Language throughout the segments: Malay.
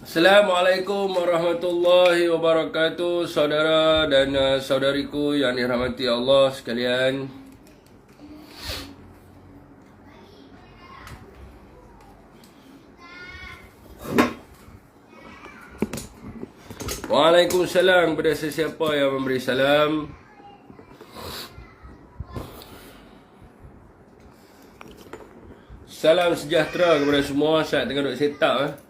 Assalamualaikum warahmatullahi wabarakatuh, saudara dan saudariku yang dirahmati Allah sekalian. Waalaikumsalam kepada sesiapa yang memberi salam. Salam sejahtera kepada semua. Saya tengah duduk set up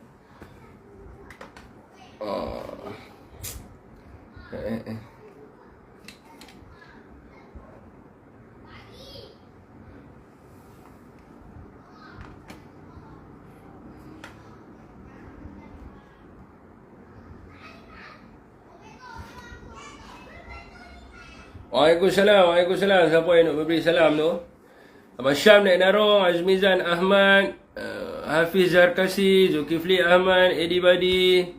Waalaikumsalam. Siapa yang nak memberi salam tu? Abang Syam Nek Naro, Azmizan Ahmad, Hafiz Zarkasi, Zulkifli Ahmad, Edi Badi,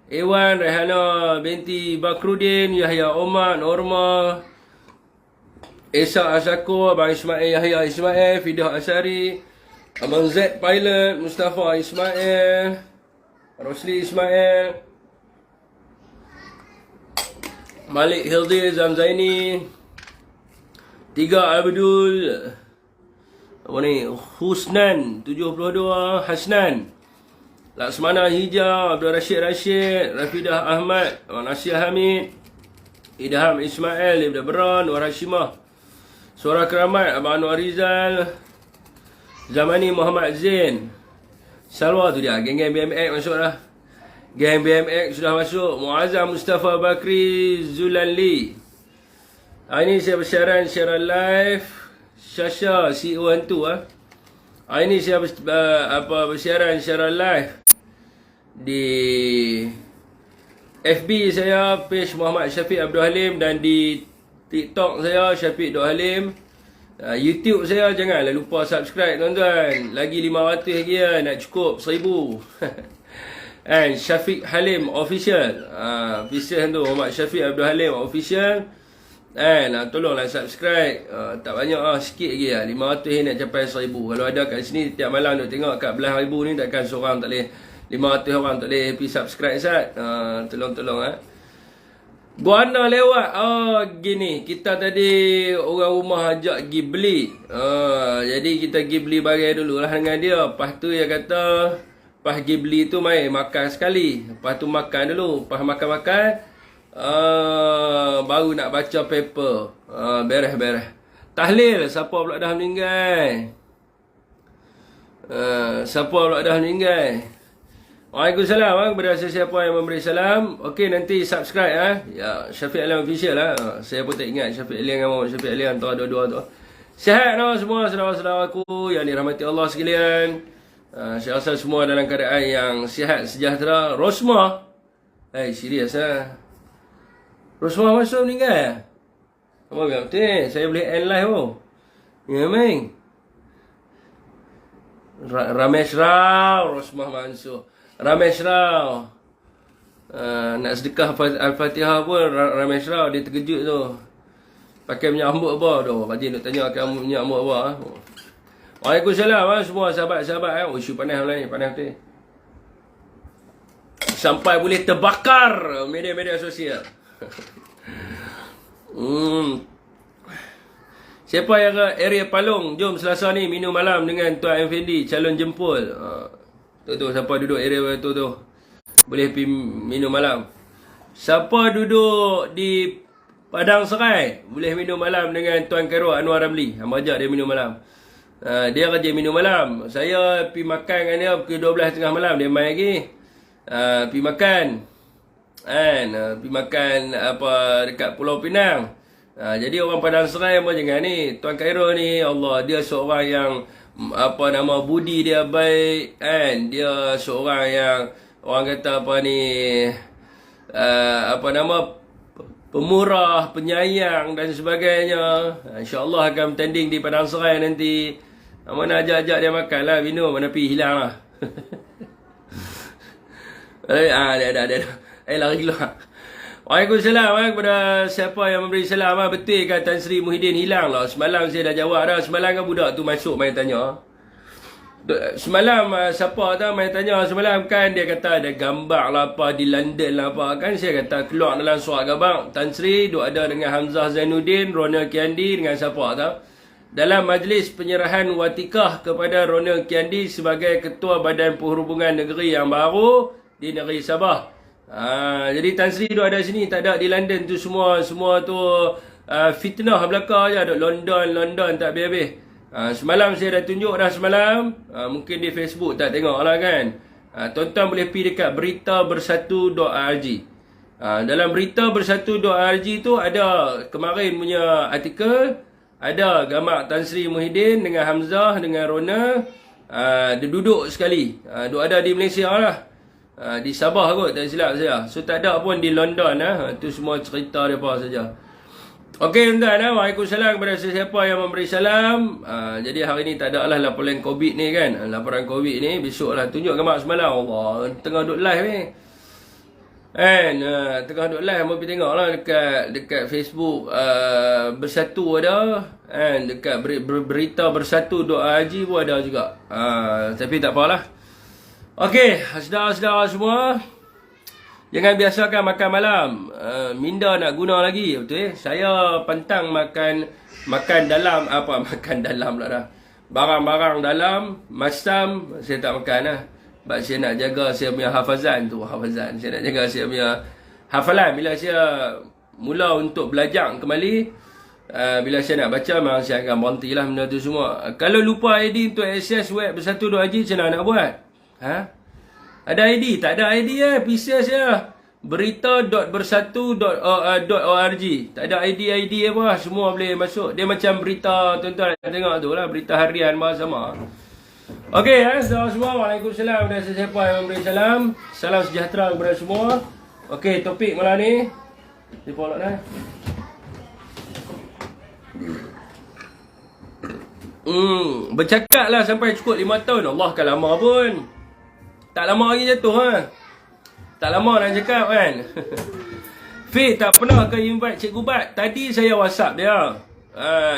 Ewan, Rehana binti Bakrudin, Yahya Omar, Norma, Esa Asako, Abang Ismail Yahya Ismail, Fidah Asari, Abang Z Pilot, Mustafa Ismail, Rosli Ismail, Malik Hildi Zamzaini, Tiga Abdul, apa ni, Husnan 72, Hasnan, Laksmana Hijau, Abdul Rashid, Rafidah Ahmad, Abang Nasir Hamid, Idham Ismail, Ibn Beran, Nur Hashimah, Suara Keramat, Abang Anwar Rizal, Zamani Muhammad Zain, Salwa tu dia, geng-geng BMX masuk dah. Geng BMX sudah masuk. Muazzam Mustafa Bakri Zulanli. Hari ni saya bersiaran secara live. Syasha CEO hantu Hari ni saya bersiaran secara live di FB saya, page Muhammad Syafiq Abdul Halim, dan di TikTok saya Syafiq Abdul Halim. YouTube saya janganlah lupa subscribe tuan-tuan. Lagi 500 lagi nak cukup 1000. And Syafiq Halim Official. Official tu Muhammad Syafiq Abdul Halim Official. And tolonglah subscribe. Tak banyak sikit lagi 500 ni nak capai 1000. Kalau ada kat sini tiap malam duk tengok kat belah 1000 ni, takkan seorang tak boleh, 500 orang tak boleh happy subscribe sat. Tolong Guana lewat. Gini, kita tadi orang rumah ajak pergi beli. Jadi kita pergi beli barang dulu lah dengan dia. Lepas tu dia kata, lepas pergi beli tu mai makan sekali. Lepas tu makan dulu. Lepas makan baru nak baca paper. Beres. Tahlil. Siapa pula dah meninggal? Waalaikumsalam kepada sesiapa yang memberi salam. Okey, nanti subscribe ya, Syafiq Alim Official Saya pun tak ingat Syafiq Alim dengan Muhammad Syafiq Alim antara dua-dua tu. Sihat semua saudara-saudara aku yang dirahmati Allah sekalian. Saya rasa semua dalam keadaan yang sihat sejahtera. Rosma, serius Rosma masuk meninggal. Apa biar betul? Saya boleh end live Ya main. Ramesh Rao, Rosma masuk. Ramesh Rao, nak sedekah Al-Fatihah pun Ramesh Rao dia terkejut tu. Pakai minyak ambut apa tu? Pakcik nak tanya pakai minyak ambut apa Waalaikumsalam semua sahabat-sahabat isu panas lah ni, panas betul. Sampai boleh terbakar media-media sosial. Siapa yang ke area Palong, jom Selasa ni minum malam dengan Tuan Effendi, calon jempol. Tu siapa duduk area tu boleh pergi minum malam. Siapa duduk di Padang Serai boleh minum malam dengan Tuan Khairul Anwar Ramli. Hamba ajak dia minum malam. Dia kerja minum malam. Saya pergi makan dengan dia pukul 12.30 malam. Dia main lagi. Pergi makan. Pergi makan dekat Pulau Pinang. Jadi orang Padang Serai pun jangan ni. Tuan Khairul ni, Allah, dia seorang yang budi dia baik dia seorang yang orang kata pemurah, penyayang dan sebagainya. InsyaAllah akan bertanding di Padang Serai nanti. Mana ajak-ajak dia makan lah, minum, mana pergi hilang lah. Dia lari keluar. Waalaikumsalam kepada siapa yang memberi salam. Betul kan Tan Sri Muhyiddin hilang lah. Semalam saya dah jawab dah. Semalam kan budak tu masuk main tanya. Semalam siapa tahu main tanya semalam kan, dia kata ada gambar lah apa di London lah apa kan. Saya kata keluar dalam surat gambar Tan Sri duk ada dengan Hamzah Zainuddin, Ronald Kiandi dengan siapa tahu dalam majlis penyerahan watikah kepada Ronald Kiandi sebagai Ketua Badan Perhubungan Negeri yang baru di negeri Sabah. Jadi Tan Sri duk ada sini, tak ada di London tu. Semua tu fitnah belaka je, ada London tak habis-habis. Semalam saya dah tunjuk dah semalam. Mungkin di Facebook tak tengok lah kan. Tuan-tuan boleh pergi dekat beritabersatu.org. Dalam beritabersatu.org tu ada kemarin punya artikel. Ada gambar Tan Sri Muhyiddin dengan Hamzah dengan Rona. Dia duduk sekali. Duk ada di Malaysia lah. Di Sabah kot, tak silap saya. So tak ada pun di London lah. Tu semua cerita mereka saja. Okey tuan-tuan, waalaikumsalam kepada sesiapa yang memberi salam. Jadi hari ni tak ada lah laporan COVID ni kan. Laporan COVID ni besok lah. Tunjuk gambar semalam. Allah, tengah duduk live ni. Kan, tengah duduk live. Mereka tengok lah dekat Facebook Bersatu ada. Kan, dekat beritabersatu.org pun ada juga. Tapi tak apalah. Okey, saudara-saudara semua, jangan biasakan makan malam. Minda nak guna lagi, betul Saya pantang makan dalam makan dalam lah dah. Barang-barang dalam masam saya tak makan lah. Sebab saya nak jaga saya punya hafazan. Saya nak jaga saya punya hafalan. Bila saya mula untuk belajar kembali, bila saya nak baca, memang saya akan berhenti lah benda tu semua. Kalau lupa ID untuk akses web bersatu.org, macam mana nak buat? Ada ID? Tak ada ID PC saya. berita.bersatu.org. Tak ada ID apa. Semua boleh masuk. Dia macam berita, tuan-tuan tengok tu lah. Berita harian sama. Okey, saudara semua. Waalaikumsalam kepada sesiapa yang memberi salam. Salam sejahtera kepada semua. Okey, topik malam ni. Siapa pula dah? Bercakap lah sampai cukup 5 tahun. Allah kan lama pun. Tak lama lagi jatuh Tak lama nak cakap kan. Fit tak pernah ke invite Cikgu Bat. Tadi saya WhatsApp dia.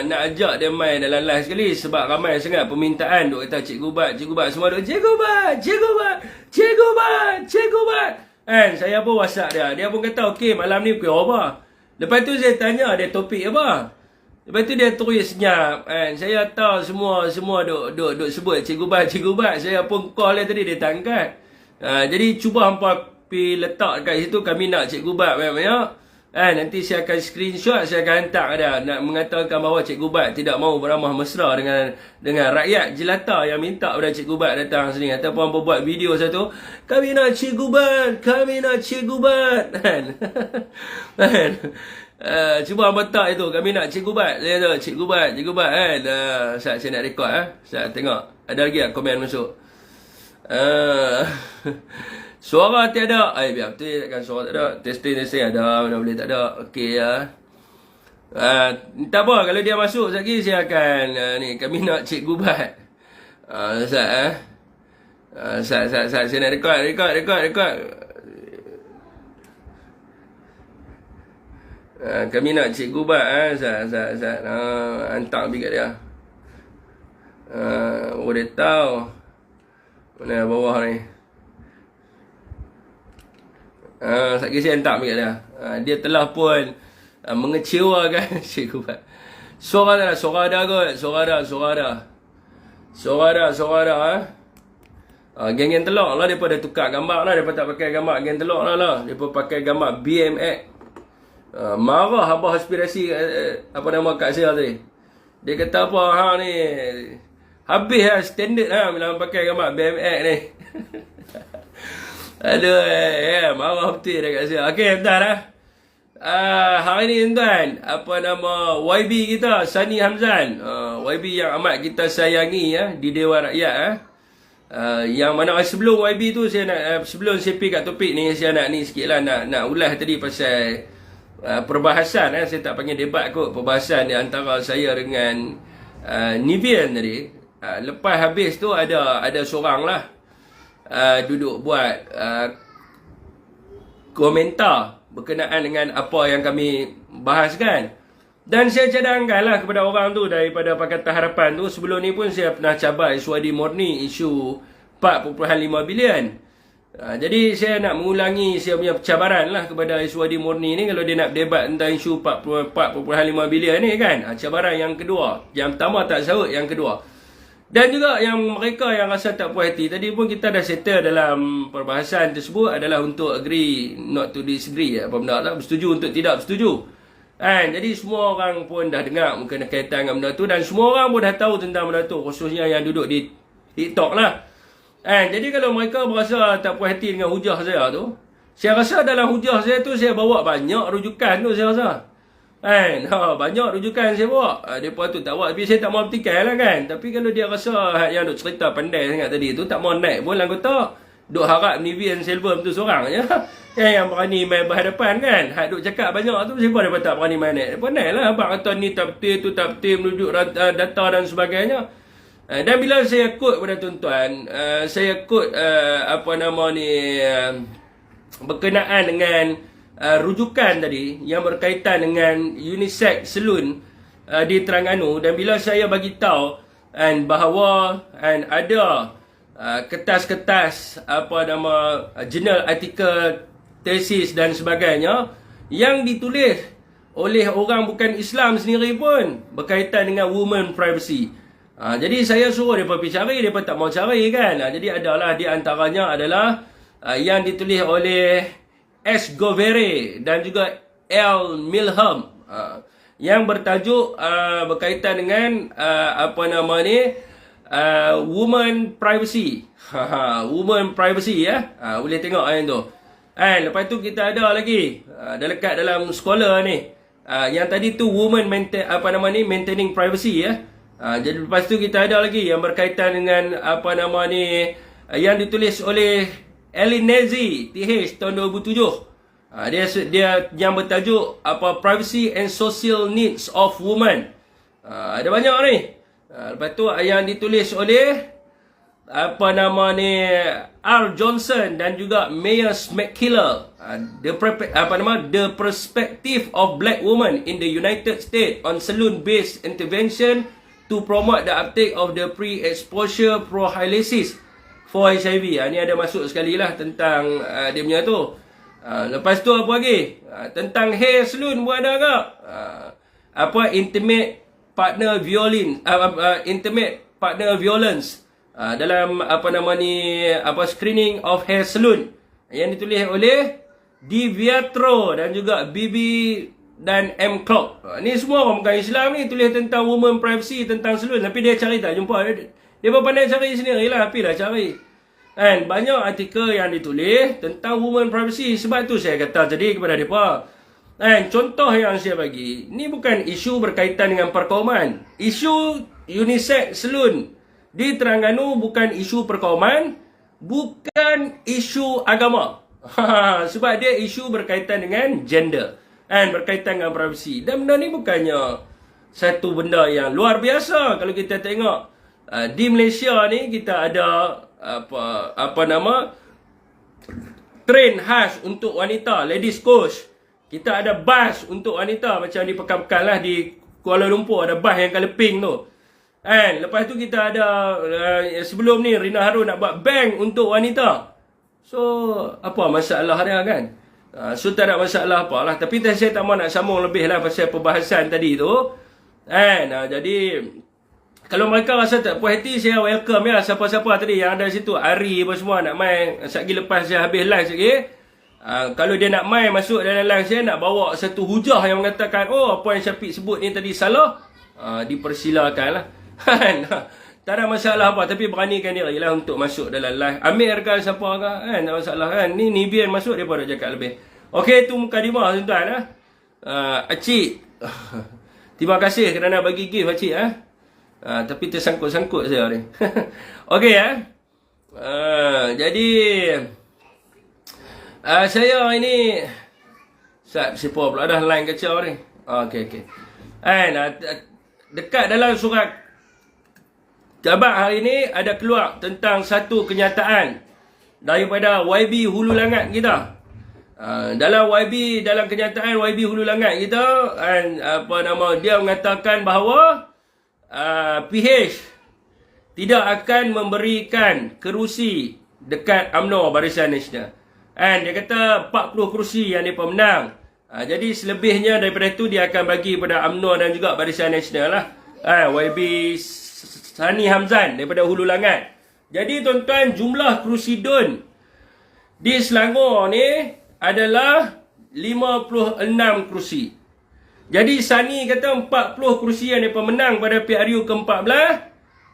Nak ajak dia main dalam live sekali. Sebab ramai sangat permintaan. Duk kata Cikgu Bat semua duk Cikgu Bat. Kan, saya pun WhatsApp dia. Dia pun kata okey malam ni pukul apa. Lepas tu saya tanya dia topik apa. Lepas tu dia terus senyap kan. Saya tahu semua duk sebut Cikgu Bat. Saya pun call dia tadi, dia tak angkat. Jadi cuba hampa pergi letak kat situ, kami nak Cikgu Bat banyak-banyak. Nanti saya akan screenshot, saya akan hantar dia nak mengatakan bahawa Cikgu Bat tidak mahu beramah mesra dengan rakyat jelata yang minta pada Cikgu Bat datang sini. Ataupun hampa buat video satu, kami nak Cikgu Bat kan. Cuba hampa tak itu, kami nak Cikgu Bat. Saya tu Cikgu Bat kan. Saya nak rekod saya tengok ada lagi komen masuk. Suara tiada. Biar betul takkan suara tak ada. Testing ada, mana boleh tak ada. Okey tak apa, kalau dia masuk lagi saya akan ni, kami nak Cikgu Bat. Saya nak rekod. Kami nak Cikgu Bat. Saya hantar pergi kat dia. Dia tahu mana bawah ni. Sekali saya hantar pergi kat dia. Dia telah pun mengecewakan Cikgu Bat. Suara dah kot. Suara dah. Geng-geng telok lah. Mereka dah tukar gambar lah. Mereka tak pakai gambar geng telok lah. Mereka pakai gambar BMX. Marah Abah aspirasi apa nama kat saya tadi. Dia kata apa ni habis standard bila pakai gambar BMX ni. Aduh marah betul dia kat saya. Okey bentar hari ni tuan, apa nama YB kita Sani Hamzan, YB yang amat kita sayangi di Dewan Rakyat yang mana sebelum YB tu saya nak sebelum saya pergi kat topik ni, saya nak ni sikit lah, nak ulas tadi pasal perbahasan. Saya tak panggil debat kot, perbahasan di antara saya dengan Nivian tadi. Lepas habis tu ada seorang lah duduk buat komentar berkenaan dengan apa yang kami bahaskan. Dan saya cadangkanlah kepada orang tu daripada Pakatan Harapan tu, sebelum ni pun saya pernah cabar Iswadi Murni isu 4.5 bilion. Jadi saya nak mengulangi saya punya cabaran lah kepada Iswadi Murni ni kalau dia nak debat tentang isu 4.5 bilion ni kan. Cabaran yang kedua. Yang pertama tak sahut, yang kedua. Dan juga yang mereka yang rasa tak puas hati, tadi pun kita dah settle dalam perbahasan tersebut adalah untuk agree not to disagree. Apa benda tak, bersetuju untuk tidak bersetuju. Jadi semua orang pun dah dengar mungkin kaitan dengan benda tu, dan semua orang pun dah tahu tentang benda tu, khususnya yang duduk di TikTok lah. Jadi kalau mereka berasa tak puas hati dengan hujah saya tu, saya rasa dalam hujah saya tu saya bawa banyak rujukan tu, saya rasa. Banyak rujukan saya bawa. Mereka tu tak buat, tapi saya tak mau bertikai lah kan. Tapi kalau dia rasa yang duk cerita pandai sangat tadi tu, tak mau naik pun lah kata. Duk harap Nivian Silver tu seorang je. Yang berani main berhadapan kan. Hak duk cakap banyak tu, siapa dia tak berani main naik. Mereka naik lah. Abang kata ni tak betul, tu tak betul, menunjuk data dan sebagainya. Dan bila saya quote pada tuan-tuan, saya quote berkenaan dengan rujukan tadi yang berkaitan dengan unisex saloon di Terengganu, dan bila saya bagi tahu bahawa ada kertas-kertas jurnal artikel, tesis dan sebagainya yang ditulis oleh orang bukan Islam sendiri pun berkaitan dengan women privacy. Jadi saya suruh mereka pergi cari, mereka tak mau cari kan. Jadi adalah di antaranya adalah yang ditulis oleh S. Govere dan juga L. Milham yang bertajuk berkaitan dengan women privacy. Women privacy ya. Boleh tengok yang tu. Lepas tu kita ada lagi dekat dalam sekolah ni. Yang tadi tu women maintaining privacy ya. Jadi lepas tu kita ada lagi yang berkaitan dengan yang ditulis oleh Elinezi TH tahun 2007. Dia yang bertajuk Privacy and Social Needs of Women. Ada banyak ni. Lepas tu yang ditulis oleh R. Johnson dan juga Mayers McKellar, The Perspective of Black Women in the United States on Saloon-Based Intervention to Promote the Uptake of the Pre-Exposure Prophylaxis for HIV. Ni ada masuk sekali lah tentang dia punya tu. Lepas tu apa lagi? Tentang hair saloon pun ada agak. Intimate partner violence dalam screening of hair saloon yang ditulis oleh Diviatro dan juga Bibi dan M. Clark. Ni semua orang bukan Islam ni tulis tentang women privacy, tentang saloon, tapi dia cari tak jumpa. Dia pun pandai cari sendiri lah, tapi lah cari. Banyak artikel yang ditulis tentang women privacy. Sebab tu saya kata tadi kepada mereka, contoh yang saya bagi ni bukan isu berkaitan dengan perkauman. Isu unisex saloon di Terengganu bukan isu perkauman, bukan isu agama. Sebab dia isu berkaitan dengan gender, berkaitan dengan privacy. Dan benda ni bukannya satu benda yang luar biasa. Kalau kita tengok di Malaysia ni kita ada train khas untuk wanita, ladies coach. Kita ada bas untuk wanita, macam di pekan-pekan lah di Kuala Lumpur ada bas yang colour pink tu. Lepas tu kita ada sebelum ni Rina Harun nak buat bank untuk wanita. So apa masalah dia kan? So tak ada masalah apalah. Tapi saya tak mahu nak sambung lebih lah pasal perbahasan tadi tu. Jadi kalau mereka rasa tak puas hati, saya welcome ya. Siapa-siapa tadi yang ada situ, Ari apa semua nak main. Sekali lepas saya habis live sikit, kalau dia nak main masuk dalam live saya, nak bawa satu hujah yang mengatakan apa yang Syafiq sebut ni tadi salah, dipersilakan lah. Tak ada masalah apa. Tapi beranikan diri lah untuk masuk dalam live. Amir kan siapa kan, tak masalah kan. Ni Nivian masuk, dia pun dah cakap lebih. Okey, tu mukadimah tuan-tuan. Acik, terima kasih kerana bagi gift Acik. Tapi tersangkut-sangkut saya ni. Okey jadi saya ini siapa pula dah line kacau ni. Okey. Dekat dalam surat Jabat hari ni ada keluar tentang satu kenyataan daripada YB Hulu Langat kita. Dalam YB, dalam kenyataan YB Hulu Langat kita, dia mengatakan bahawa PH tidak akan memberikan kerusi dekat UMNO Barisan Nasional. Dia kata 40 kerusi yang dia pemenang. Jadi selebihnya daripada itu dia akan bagi pada UMNO dan juga Barisan Nasional lah. YB Sani Hamzan daripada Hulu Langat. Jadi tuan-tuan, jumlah kerusi DUN di Selangor ni adalah 56 kerusi. Jadi Sani kata 40 kerusi yang dia pemenang pada PRU ke-14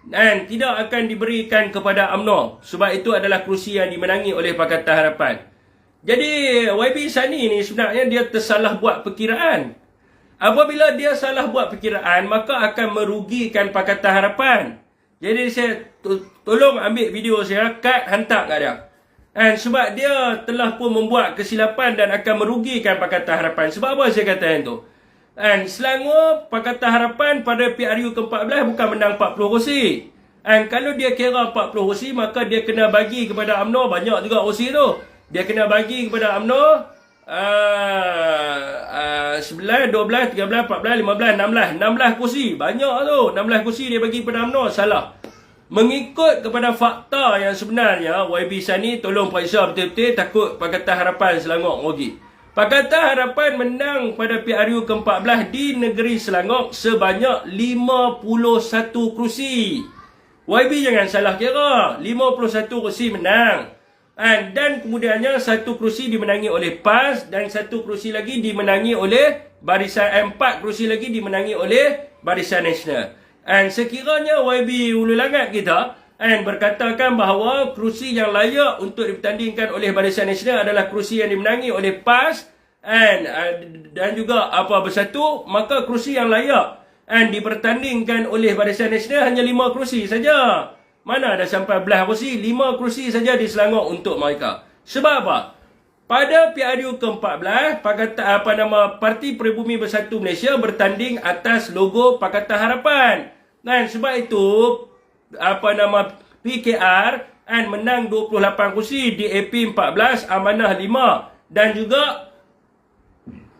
dan tidak akan diberikan kepada UMNO. Sebab itu adalah kerusi yang dimenangi oleh Pakatan Harapan. Jadi YB Sani ni sebenarnya dia tersalah buat perkiraan. Apabila dia salah buat perkiraan, maka akan merugikan Pakatan Harapan. Jadi saya tolong ambil video saya, cut, hantar kat dia. Sebab dia telah pun membuat kesilapan dan akan merugikan Pakatan Harapan. Sebab apa saya kata yang tu? Selangor, Pakatan Harapan pada PRU ke-14 bukan menang 40 kursi. Kalau dia kira 40 kursi, maka dia kena bagi kepada UMNO banyak juga kursi tu. Dia kena bagi kepada UMNO 11, 12, 13, 14, 15, 16 kursi. Banyak tu. 16 kursi dia bagi kepada UMNO. Salah. Mengikut kepada fakta yang sebenarnya, YB Sani tolong periksa betul-betul, takut Pakatan Harapan Selangor rugi. Pakatan Harapan menang pada PRU ke-14 di negeri Selangor sebanyak 51 kerusi. YB jangan salah kira. 51 kerusi menang. Dan kemudiannya satu kerusi dimenangi oleh PAS dan satu kerusi lagi dimenangi oleh Barisan 4 kerusi lagi dimenangi oleh Barisan Nasional. Sekiranya YB Hulu Langat kita berkatakan bahawa kerusi yang layak untuk dipertandingkan oleh Barisan Nasional adalah kerusi yang dimenangi oleh PAS dan juga Bersatu, maka kerusi yang layak dipertandingkan oleh Barisan Nasional hanya 5 kerusi saja. Mana ada sampai belah kerusi? 5 kerusi saja di Selangor untuk mereka. Sebab apa? Pada PRU ke-14, Parti Peribumi Bersatu Malaysia bertanding atas logo Pakatan Harapan. Sebab itu PKR menang 28 kerusi, DAP 14, Amanah 5 dan juga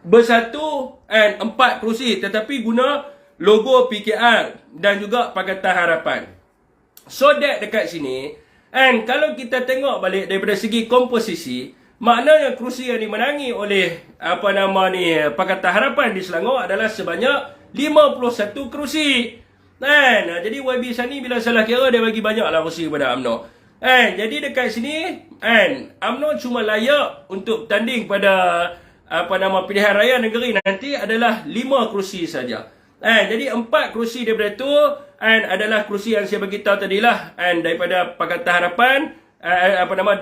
Bersatu 4 kerusi tetapi guna logo PKR dan juga Pakatan Harapan. So that dekat sini, kalau kita tengok balik daripada segi komposisi, maknanya kerusi yang dimenangi oleh Pakatan Harapan di Selangor adalah sebanyak 51 kerusi. Jadi YB Sani bila salah kira dia bagi banyaklah kerusi kepada UMNO. Jadi dekat sini UMNO cuma layak untuk tanding pada pilihan raya negeri nanti adalah 5 kerusi saja. Jadi 4 kerusi daripada itu adalah kerusi yang saya beritahu tadilah daripada Pakatan Harapan,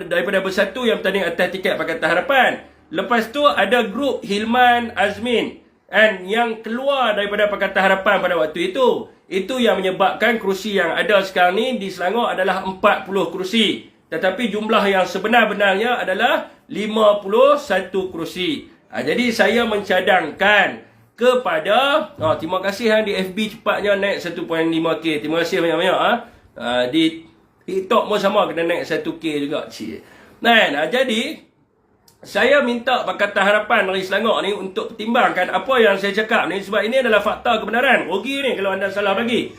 daripada Bersatu yang bertanding atas tiket Pakatan Harapan. Lepas tu ada grup Hilman Azmin yang keluar daripada Pakatan Harapan pada waktu itu. Itu yang menyebabkan kerusi yang ada sekarang ni di Selangor adalah 40 kerusi. Tetapi jumlah yang sebenar-benarnya adalah 51 kerusi. Jadi saya mencadangkan kepada terima kasih di FB cepatnya naik 1.5k. Terima kasih banyak-banyak di TikTok pun sama kena naik 1k juga. Jadi saya minta Pakatan Harapan dari Selangor ni untuk pertimbangkan apa yang saya cakap ni, sebab ini adalah fakta kebenaran. Rugi ni kalau anda salah bagi.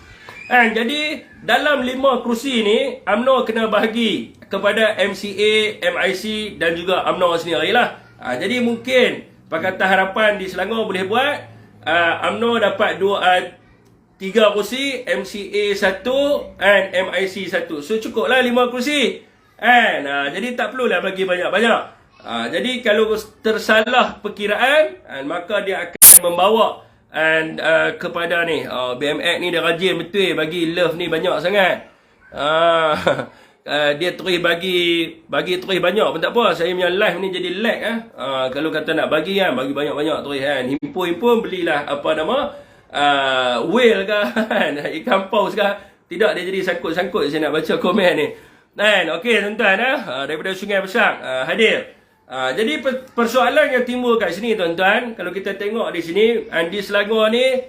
Jadi dalam 5 kerusi ni UMNO kena bahagi kepada MCA, MIC dan juga UMNO sendirilah. Jadi mungkin Pakatan Harapan di Selangor boleh buat UMNO dapat 3 kerusi, MCA 1 dan MIC 1. So cukuplah 5 kerusi. Jadi tak perlulah bagi banyak-banyak. Jadi kalau tersalah perkiraan, maka dia akan membawa kepada ni BMX ni dia rajin betul bagi love ni banyak sangat. Dia terus bagi terus banyak pun tak apa. Saya punya live ni jadi lag kalau kata nak bagi bagi banyak-banyak terus himpun belilah whale ke ikan paus ke. Tidak, dia jadi sangkut-sangkut saya nak baca komen ni. Okey tuan-tuan daripada Sungai Besar hadir. Jadi persoalan yang timbul kat sini tuan-tuan, kalau kita tengok di sini di Selangor ni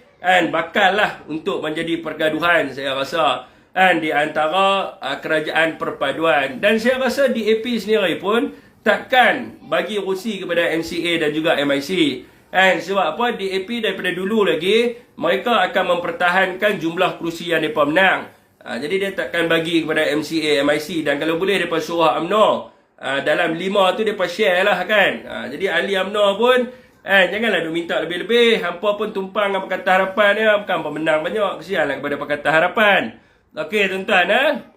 bakal lah untuk menjadi pergaduhan saya rasa di antara kerajaan perpaduan, dan saya rasa DAP sendiri pun takkan bagi rusi kepada MCA dan juga MIC. Sebab apa? DAP daripada dulu lagi mereka akan mempertahankan jumlah kerusi yang mereka menang. Jadi dia takkan bagi kepada MCA, MIC, dan kalau boleh mereka suruh UMNO dalam 5 tu mereka share lah kan. Jadi ahli UMNO pun janganlah dia minta lebih-lebih. Hampa pun tumpang dengan Pakatan Harapan ni, bukan pemenang banyak, kesianlah kepada Pakatan Harapan. Okey tuan-tuan.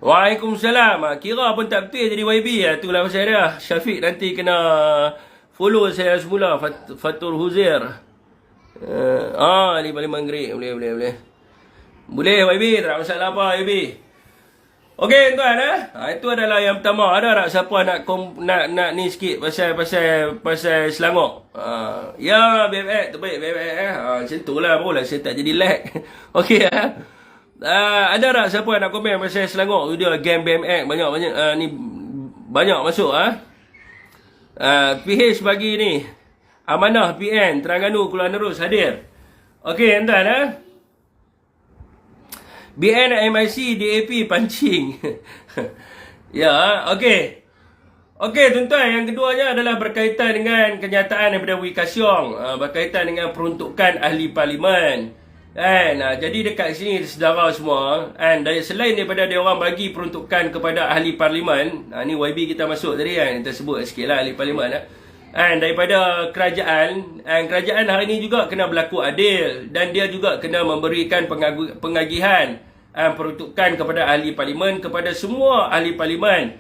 Waalaikumsalam. Kira pun tak betul jadi YB itulah pasal dia. Syafiq nanti kena follow saya semula, Fatur Huzair. Ni paling manggrek. Boleh. Boleh YB, tak ada masalah apa YB. Okey tuan itu adalah yang pertama. Ada tak siapa nak ni sikit pasal Selangor? Ya BMX terbaik BMX macam itulah barulah saya tak jadi lag. Okey ada tak siapa nak komen pasal Selangor? Dia game BMX banyak ni banyak masuk PH bagi ni amanah PN Terengganu Kuala Nerus hadir. Okey tuan BN MIC DAP pancing. Ya okey. Okey tuan-tuan, yang keduanya adalah berkaitan dengan kenyataan daripada Wee Ka Siong berkaitan dengan peruntukan ahli parlimen. Jadi dekat sini saudara semua, selain daripada dia orang bagi peruntukan kepada ahli parlimen, ni YB kita masuk tadi kita sebut sikitlah ahli parlimen daripada kerajaan, kerajaan hari ini juga kena berlaku adil dan dia juga kena memberikan pengagihan peruntukan kepada ahli parlimen, kepada semua ahli parlimen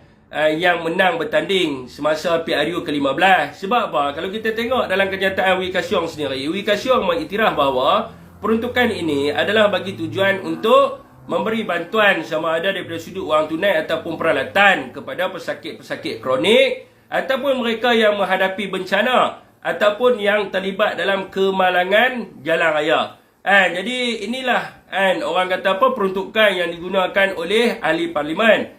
yang menang bertanding semasa PRU ke-15. Sebab apa? Kalau kita tengok dalam kenyataan Wee Ka Siong sendiri, Wee Ka Siong mengiktiraf bahawa peruntukan ini adalah bagi tujuan untuk memberi bantuan sama ada daripada sudut wang tunai ataupun peralatan kepada pesakit-pesakit kronik ataupun mereka yang menghadapi bencana ataupun yang terlibat dalam kemalangan jalan raya. Jadi inilah orang kata apa, peruntukan yang digunakan oleh ahli parlimen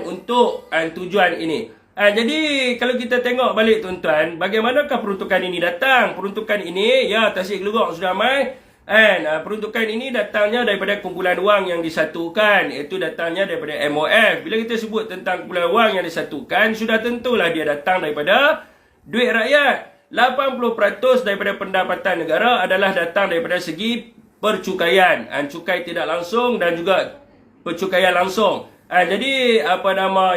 untuk tujuan ini. Jadi kalau kita tengok balik tuan-tuan, bagaimanakah peruntukan ini datang? Peruntukan ini ya tasik gelugak sudah mai. Peruntukan ini datangnya daripada kumpulan wang yang disatukan, iaitu datangnya daripada MOF. Bila kita sebut tentang kumpulan wang yang disatukan, sudah tentulah dia datang daripada duit rakyat. 80% daripada pendapatan negara adalah datang daripada segi percukaian, cukai tidak langsung dan juga percukaian langsung. Jadi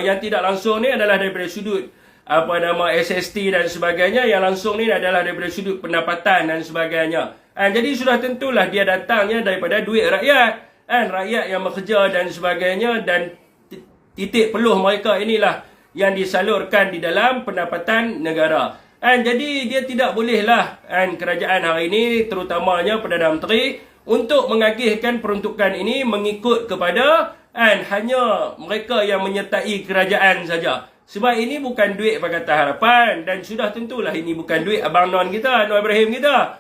yang tidak langsung ni adalah daripada sudut SST dan sebagainya, yang langsung ni adalah daripada sudut pendapatan dan sebagainya. Jadi sudah tentulah dia datangnya daripada duit rakyat, rakyat yang bekerja dan sebagainya, dan titik peluh mereka inilah yang disalurkan di dalam pendapatan negara. Jadi dia tidak bolehlah kerajaan hari ini, terutamanya Perdana Menteri, untuk mengagihkan peruntukan ini mengikut kepada hanya mereka yang menyertai kerajaan saja. Sebab ini bukan duit Pakatan Harapan, dan sudah tentulah ini bukan duit Abang Non kita, Anwar Ibrahim kita.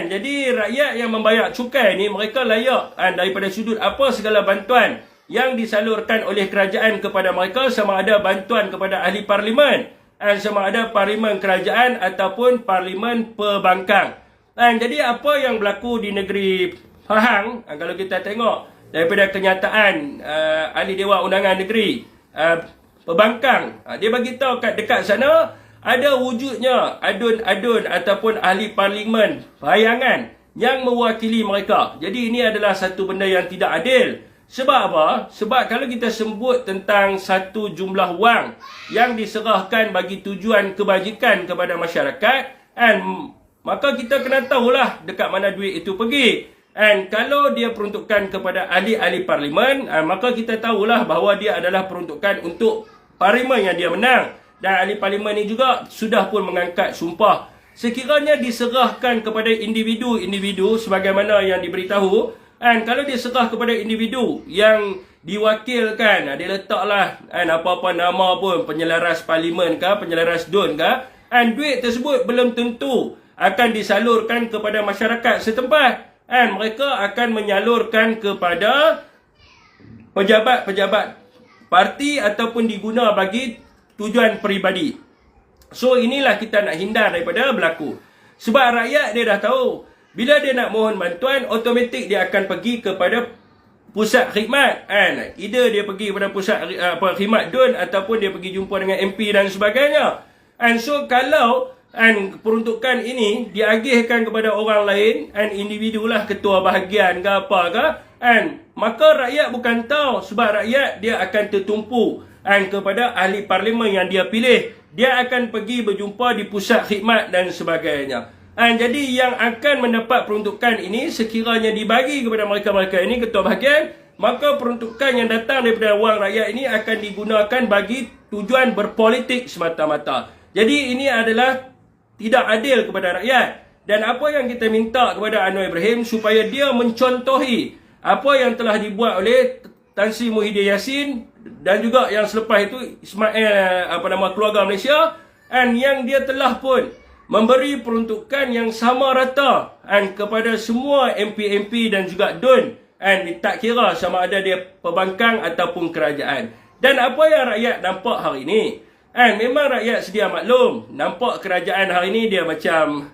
Jadi rakyat yang membayar cukai ni, mereka layak daripada sudut apa segala bantuan yang disalurkan oleh kerajaan kepada mereka, sama ada bantuan kepada ahli parlimen, sama ada parlimen kerajaan ataupun parlimen pembangkang. Jadi apa yang berlaku di negeri Pahang, kalau kita tengok daripada kenyataan ahli Dewan Undangan Negeri Pembangkang, dia bagi tahu dekat sana ada wujudnya adun-adun ataupun ahli parlimen bayangan yang mewakili mereka. Jadi ini adalah satu benda yang tidak adil. Sebab apa? Sebab kalau kita sebut tentang satu jumlah wang yang diserahkan bagi tujuan kebajikan kepada masyarakat, maka kita kena tahulah dekat mana duit itu pergi. Kalau dia peruntukan kepada ahli-ahli parlimen, maka kita tahulah bahawa dia adalah peruntukan untuk parlimen yang dia menang. Dan ahli parlimen ini juga sudah pun mengangkat sumpah. Sekiranya diserahkan kepada individu-individu sebagaimana yang diberitahu, kalau dia serah kepada individu yang diwakilkan, dia letaklah apa-apa nama pun, penyelaras parlimen kah, penyelaras DUN kah, duit tersebut belum tentu akan disalurkan kepada masyarakat setempat. Mereka akan menyalurkan kepada pejabat-pejabat parti ataupun diguna bagi tujuan peribadi. So inilah kita nak hindar daripada berlaku. Sebab rakyat dia dah tahu, bila dia nak mohon bantuan, automatik dia akan pergi kepada pusat khidmat, kan? Either dia pergi pada pusat khidmat DUN ataupun dia pergi jumpa dengan MP dan sebagainya. And so kalau peruntukan ini diagihkan kepada orang lain, individu lah, ketua bahagian ke apa ke, maka rakyat bukan tahu, sebab rakyat dia akan tertumpu kepada ahli parlimen yang dia pilih. Dia akan pergi berjumpa di pusat khidmat dan sebagainya. Jadi yang akan mendapat peruntukan ini sekiranya dibagi kepada mereka-mereka ini, ketua bahagian, maka peruntukan yang datang daripada wang rakyat ini akan digunakan bagi tujuan berpolitik semata-mata. Jadi ini adalah tidak adil kepada rakyat. Dan apa yang kita minta kepada Anwar Ibrahim, supaya dia mencontohi apa yang telah dibuat oleh Tan Sri Muhyiddin Yassin dan juga yang selepas itu Ismail keluarga Malaysia, yang dia telah pun memberi peruntukan yang sama rata kepada semua MP-MP dan juga DUN, tak kira sama ada dia pembangkang ataupun kerajaan. Dan apa yang rakyat nampak hari ini, memang rakyat sedia maklum, nampak kerajaan hari ini dia macam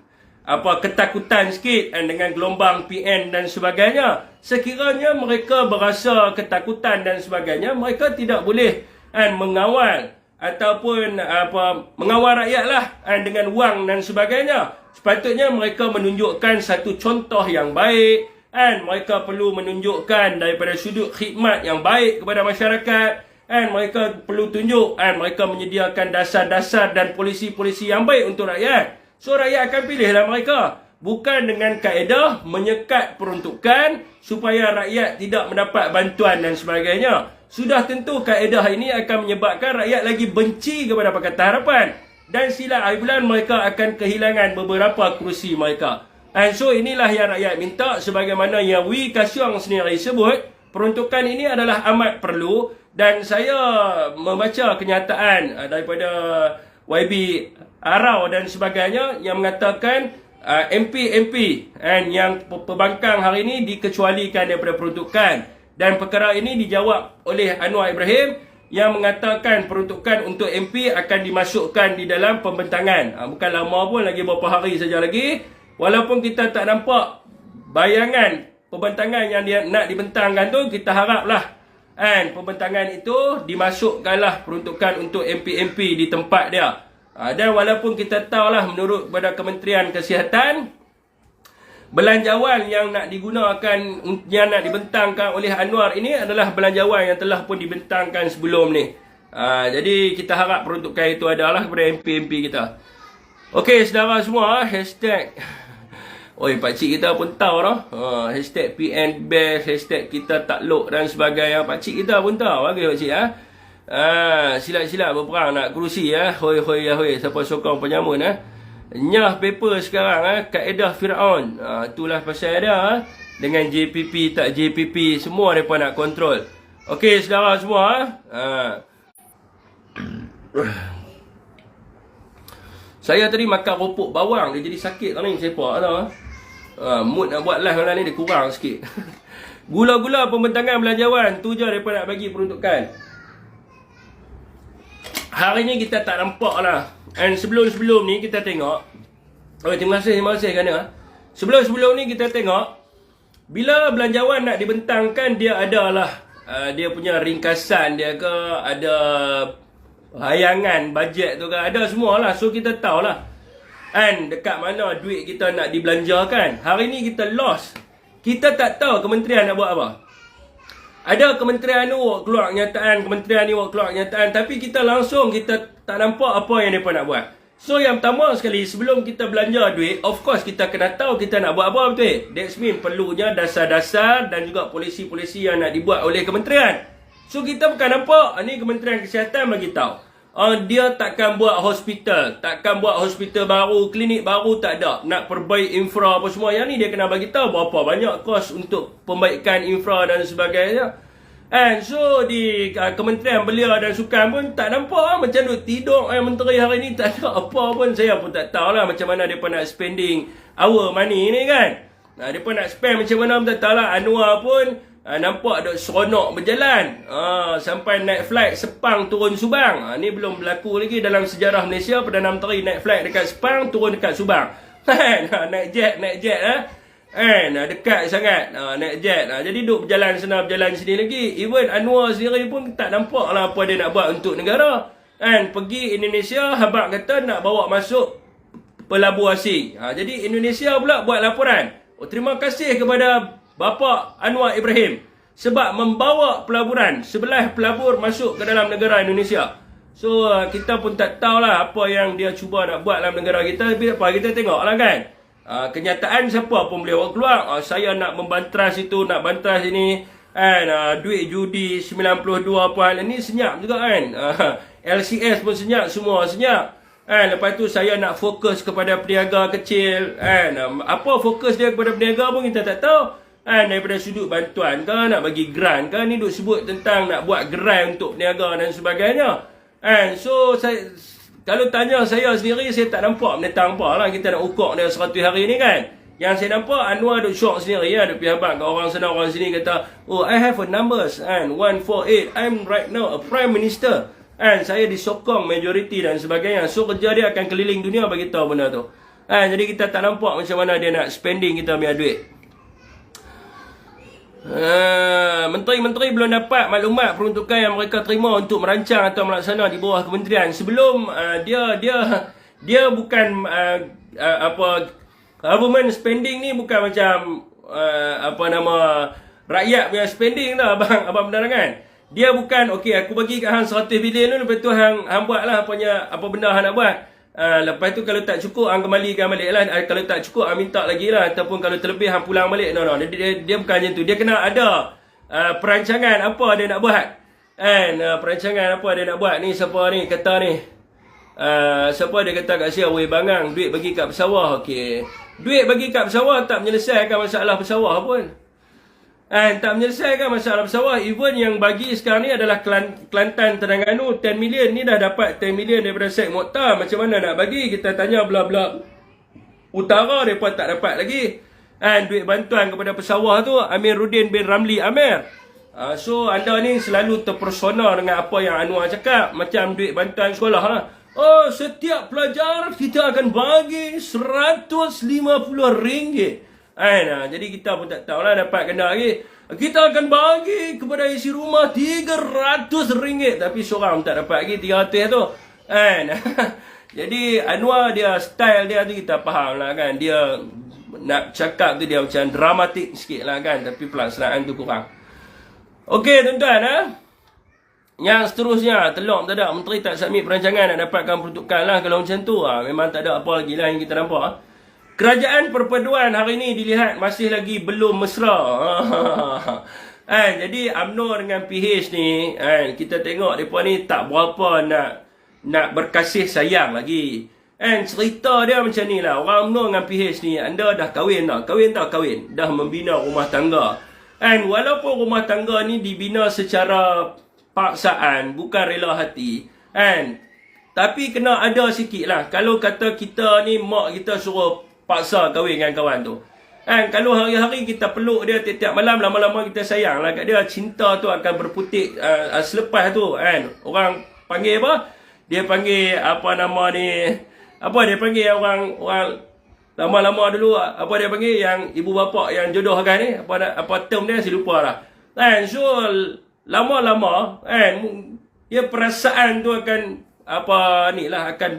ketakutan sikit dengan gelombang PN dan sebagainya. Sekiranya mereka berasa ketakutan dan sebagainya, mereka tidak boleh mengawal ataupun mengawal rakyat lah dengan wang dan sebagainya. Sepatutnya mereka menunjukkan satu contoh yang baik, mereka perlu menunjukkan daripada sudut khidmat yang baik kepada masyarakat, mereka perlu tunjuk mereka menyediakan dasar-dasar dan polisi-polisi yang baik untuk rakyat. So rakyat akan pilihlah mereka, bukan dengan kaedah menyekat peruntukan supaya rakyat tidak mendapat bantuan dan sebagainya. Sudah tentu kaedah ini akan menyebabkan rakyat lagi benci kepada Pakatan Harapan. Dan sila hari bulan mereka akan kehilangan beberapa kerusi mereka. So inilah yang rakyat minta, sebagaimana yang Wee Ka Siong sendiri sebut, peruntukan ini adalah amat perlu. Dan saya membaca kenyataan daripada YB Arau dan sebagainya yang mengatakan MP-MP yang pembangkang hari ini dikecualikan daripada peruntukan. Dan perkara ini dijawab oleh Anwar Ibrahim yang mengatakan peruntukan untuk MP akan dimasukkan di dalam pembentangan. Bukan lama pun, lagi beberapa hari saja lagi. Walaupun kita tak nampak bayangan pembentangan yang dia nak dibentangkan tu, kita haraplah pembentangan itu dimasukkanlah peruntukan untuk MP-MP di tempat dia. Dan walaupun kita tahulah menurut kepada Kementerian Kesihatan, belanjawan yang nak digunakan, yang nak dibentangkan oleh Anwar ini adalah belanjawan yang telah pun dibentangkan sebelum ni. Jadi kita harap peruntukan itu adalah kepada MP-MP kita. Okey, saudara semua, hashtag oi, pakcik kita pun tahu dah. Hashtag PN best, hashtag kita takluk dan sebagainya. Pakcik kita pun tahu. Okey pakcik sila-sila berperang nak kerusi Hoi hoi hoi, siapa sokong penyamun Nyah paper sekarang kaedah Firaun. Itulah pasal dia dengan JPP tak JPP, semua mereka nak kontrol. Okey saudara semua, saya tadi makan ropok bawang, dia jadi sakit ni sepak tau. Mood nak buat live malam ni dia kurang sikit. Gula-gula pembentangan belanjawan, tu je mereka nak bagi peruntukan. Hari ni kita tak nampak lah. And sebelum-sebelum ni kita tengok, terima kasih kerana sebelum ni kita tengok, bila belanjawan nak dibentangkan, dia adalah dia punya ringkasan dia ke, ada hayangan bajet tu ke, ada semualah. So kita tahulah dekat mana duit kita nak dibelanjakan. Hari ni kita lost. Kita tak tahu kementerian nak buat apa. Ada kementerian ni keluar kenyataan, kementerian ni keluar kenyataan, tapi kita langsung kita tak nampak apa yang mereka nak buat. So yang pertama sekali, sebelum kita belanja duit, of course kita kena tahu kita nak buat apa, betul? That's mean perlunya dasar-dasar dan juga polisi-polisi yang nak dibuat oleh kementerian. So kita bukan nampak, ni Kementerian Kesihatan bagi tahu. Dia takkan buat hospital, takkan buat hospital baru, klinik baru, tak ada. Nak perbaik infra apa semua. Yang ni dia kena bagi tahu berapa banyak kos untuk pembaikan infra dan sebagainya. So di Kementerian Belia dan Sukan pun tak nampak macam duk tidur menteri hari ni, tak ada apa pun. Saya pun tak tahulah macam mana mereka nak spending our money ni kan. Mereka nak spend macam mana pun tak tahulah. Anwar pun nampak duk seronok berjalan. Sampai naik flight Sepang turun Subang. Ni belum berlaku lagi dalam sejarah Malaysia. Perdana Menteri naik flight dekat Sepang, turun dekat Subang. Naik jet Dekat sangat, naik jet. Jadi duk berjalan sana berjalan sini lagi. Even Anwar sendiri pun tak nampak lah apa dia nak buat untuk negara. Pergi Indonesia, habaq kata nak bawa masuk pelabur asing. Jadi Indonesia pula buat laporan. Terima kasih kepada Bapa Anwar Ibrahim sebab membawa pelaburan 11 pelabur masuk ke dalam negara Indonesia. So kita pun tak tahulah apa yang dia cuba nak buat dalam negara kita. Tapi apa, kita tengoklah kan. Kenyataan siapa pun boleh keluar. Saya nak membantras itu, nak bantras ini. Duit judi 92 apa hal ni senyap juga kan. LCS pun senyap, semua senyap. Lepas tu saya nak fokus kepada peniaga kecil. Apa fokus dia kepada peniaga pun kita tak tahu. Daripada sudut bantuan ke, nak bagi grant ke, ni duk sebut tentang nak buat grant untuk peniaga dan sebagainya. So saya, kalau tanya saya sendiri, saya tak nampak menentang apa lah. Kita nak ukur dia 100 hari ni kan. Yang saya nampak, Anwar duk syok sendiri ya. Dia pergi habaq kat orang sana, orang sini kata, oh I have a numbers 148, I'm right now a prime minister. Saya disokong majoriti dan sebagainya. So kerja dia akan keliling dunia bagi tahu benda tu. Jadi kita tak nampak macam mana dia nak spending kita punya duit. Menteri-menteri belum dapat maklumat peruntukan yang mereka terima untuk merancang atau melaksana di bawah kementerian. Sebelum dia bukan government spending ni bukan macam rakyat punya spending tau abang penerangan. Dia bukan okey aku bagi kat hang 100 bilion tu, lepas tu hang buatlah apa benda hang nak buat. Lepas tu kalau tak cukup hang kembalikan balik lah. Kalau tak cukup hang minta lagi lah. Ataupun kalau terlebih hang pulang balik. No. Dia bukan macam tu. Dia kena ada perancangan apa dia nak buat. Perancangan apa dia nak buat. Ni siapa ni kata ni. Siapa dia kata kat saya, weh bangang duit bagi kat pesawah. Okey. Duit bagi kat pesawah tak menyelesaikan masalah pesawah pun. Tak menyelesaikan masalah pesawah. Even yang bagi sekarang ni adalah Kelantan Terengganu 10 million. Ni dah dapat 10 million daripada Syed Mokhtar. Macam mana nak bagi? Kita tanya belah-belah utara, mereka tak dapat lagi. Duit bantuan kepada pesawah tu Amiruddin bin Ramli Amir. So anda ni selalu terpersona dengan apa yang Anwar cakap. Macam duit bantuan sekolah lah. Oh, setiap pelajar kita akan bagi RM150. Jadi kita pun tak tahulah dapat kena lagi. Kita akan bagi kepada isi rumah RM300. Tapi seorang tak dapat lagi 300 tu. Jadi Anwar dia, style dia tu kita faham lah kan. Dia nak cakap tu dia macam dramatik sikit lah kan. Tapi pelaksanaan tu kurang. Okey tuan-tuan yang seterusnya, telok tak ada. Menteri tak submit perancangan nak dapatkan peruntukan lah. Kalau macam tu memang tak ada apa lagi lah yang kita nampak. Kerajaan perpaduan hari ini dilihat masih lagi belum mesra. Jadi UMNO dengan PH ni, kita tengok mereka ni tak berapa nak berkasih sayang lagi. Cerita dia macam ni lah. Orang UMNO dengan PH ni, anda dah kahwin tak? Kahwin. Dah membina rumah tangga. Walaupun rumah tangga ni dibina secara paksaan, bukan rela hati. Tapi kena ada sikit lah. Kalau kata kita ni, mak kita suruh paksa kahwin dengan kawan tu. Kalau hari-hari kita peluk dia tiap-tiap malam, lama-lama kita sayang lah kat dia. Cinta tu akan berputik selepas tu. Orang panggil apa? Dia panggil apa nama ni? Apa dia panggil orang lama-lama dulu? Apa dia panggil yang ibu bapa yang jodohkan ni? Apa term dia? Saya lupa lah. So lama-lama dia perasaan tu akan akan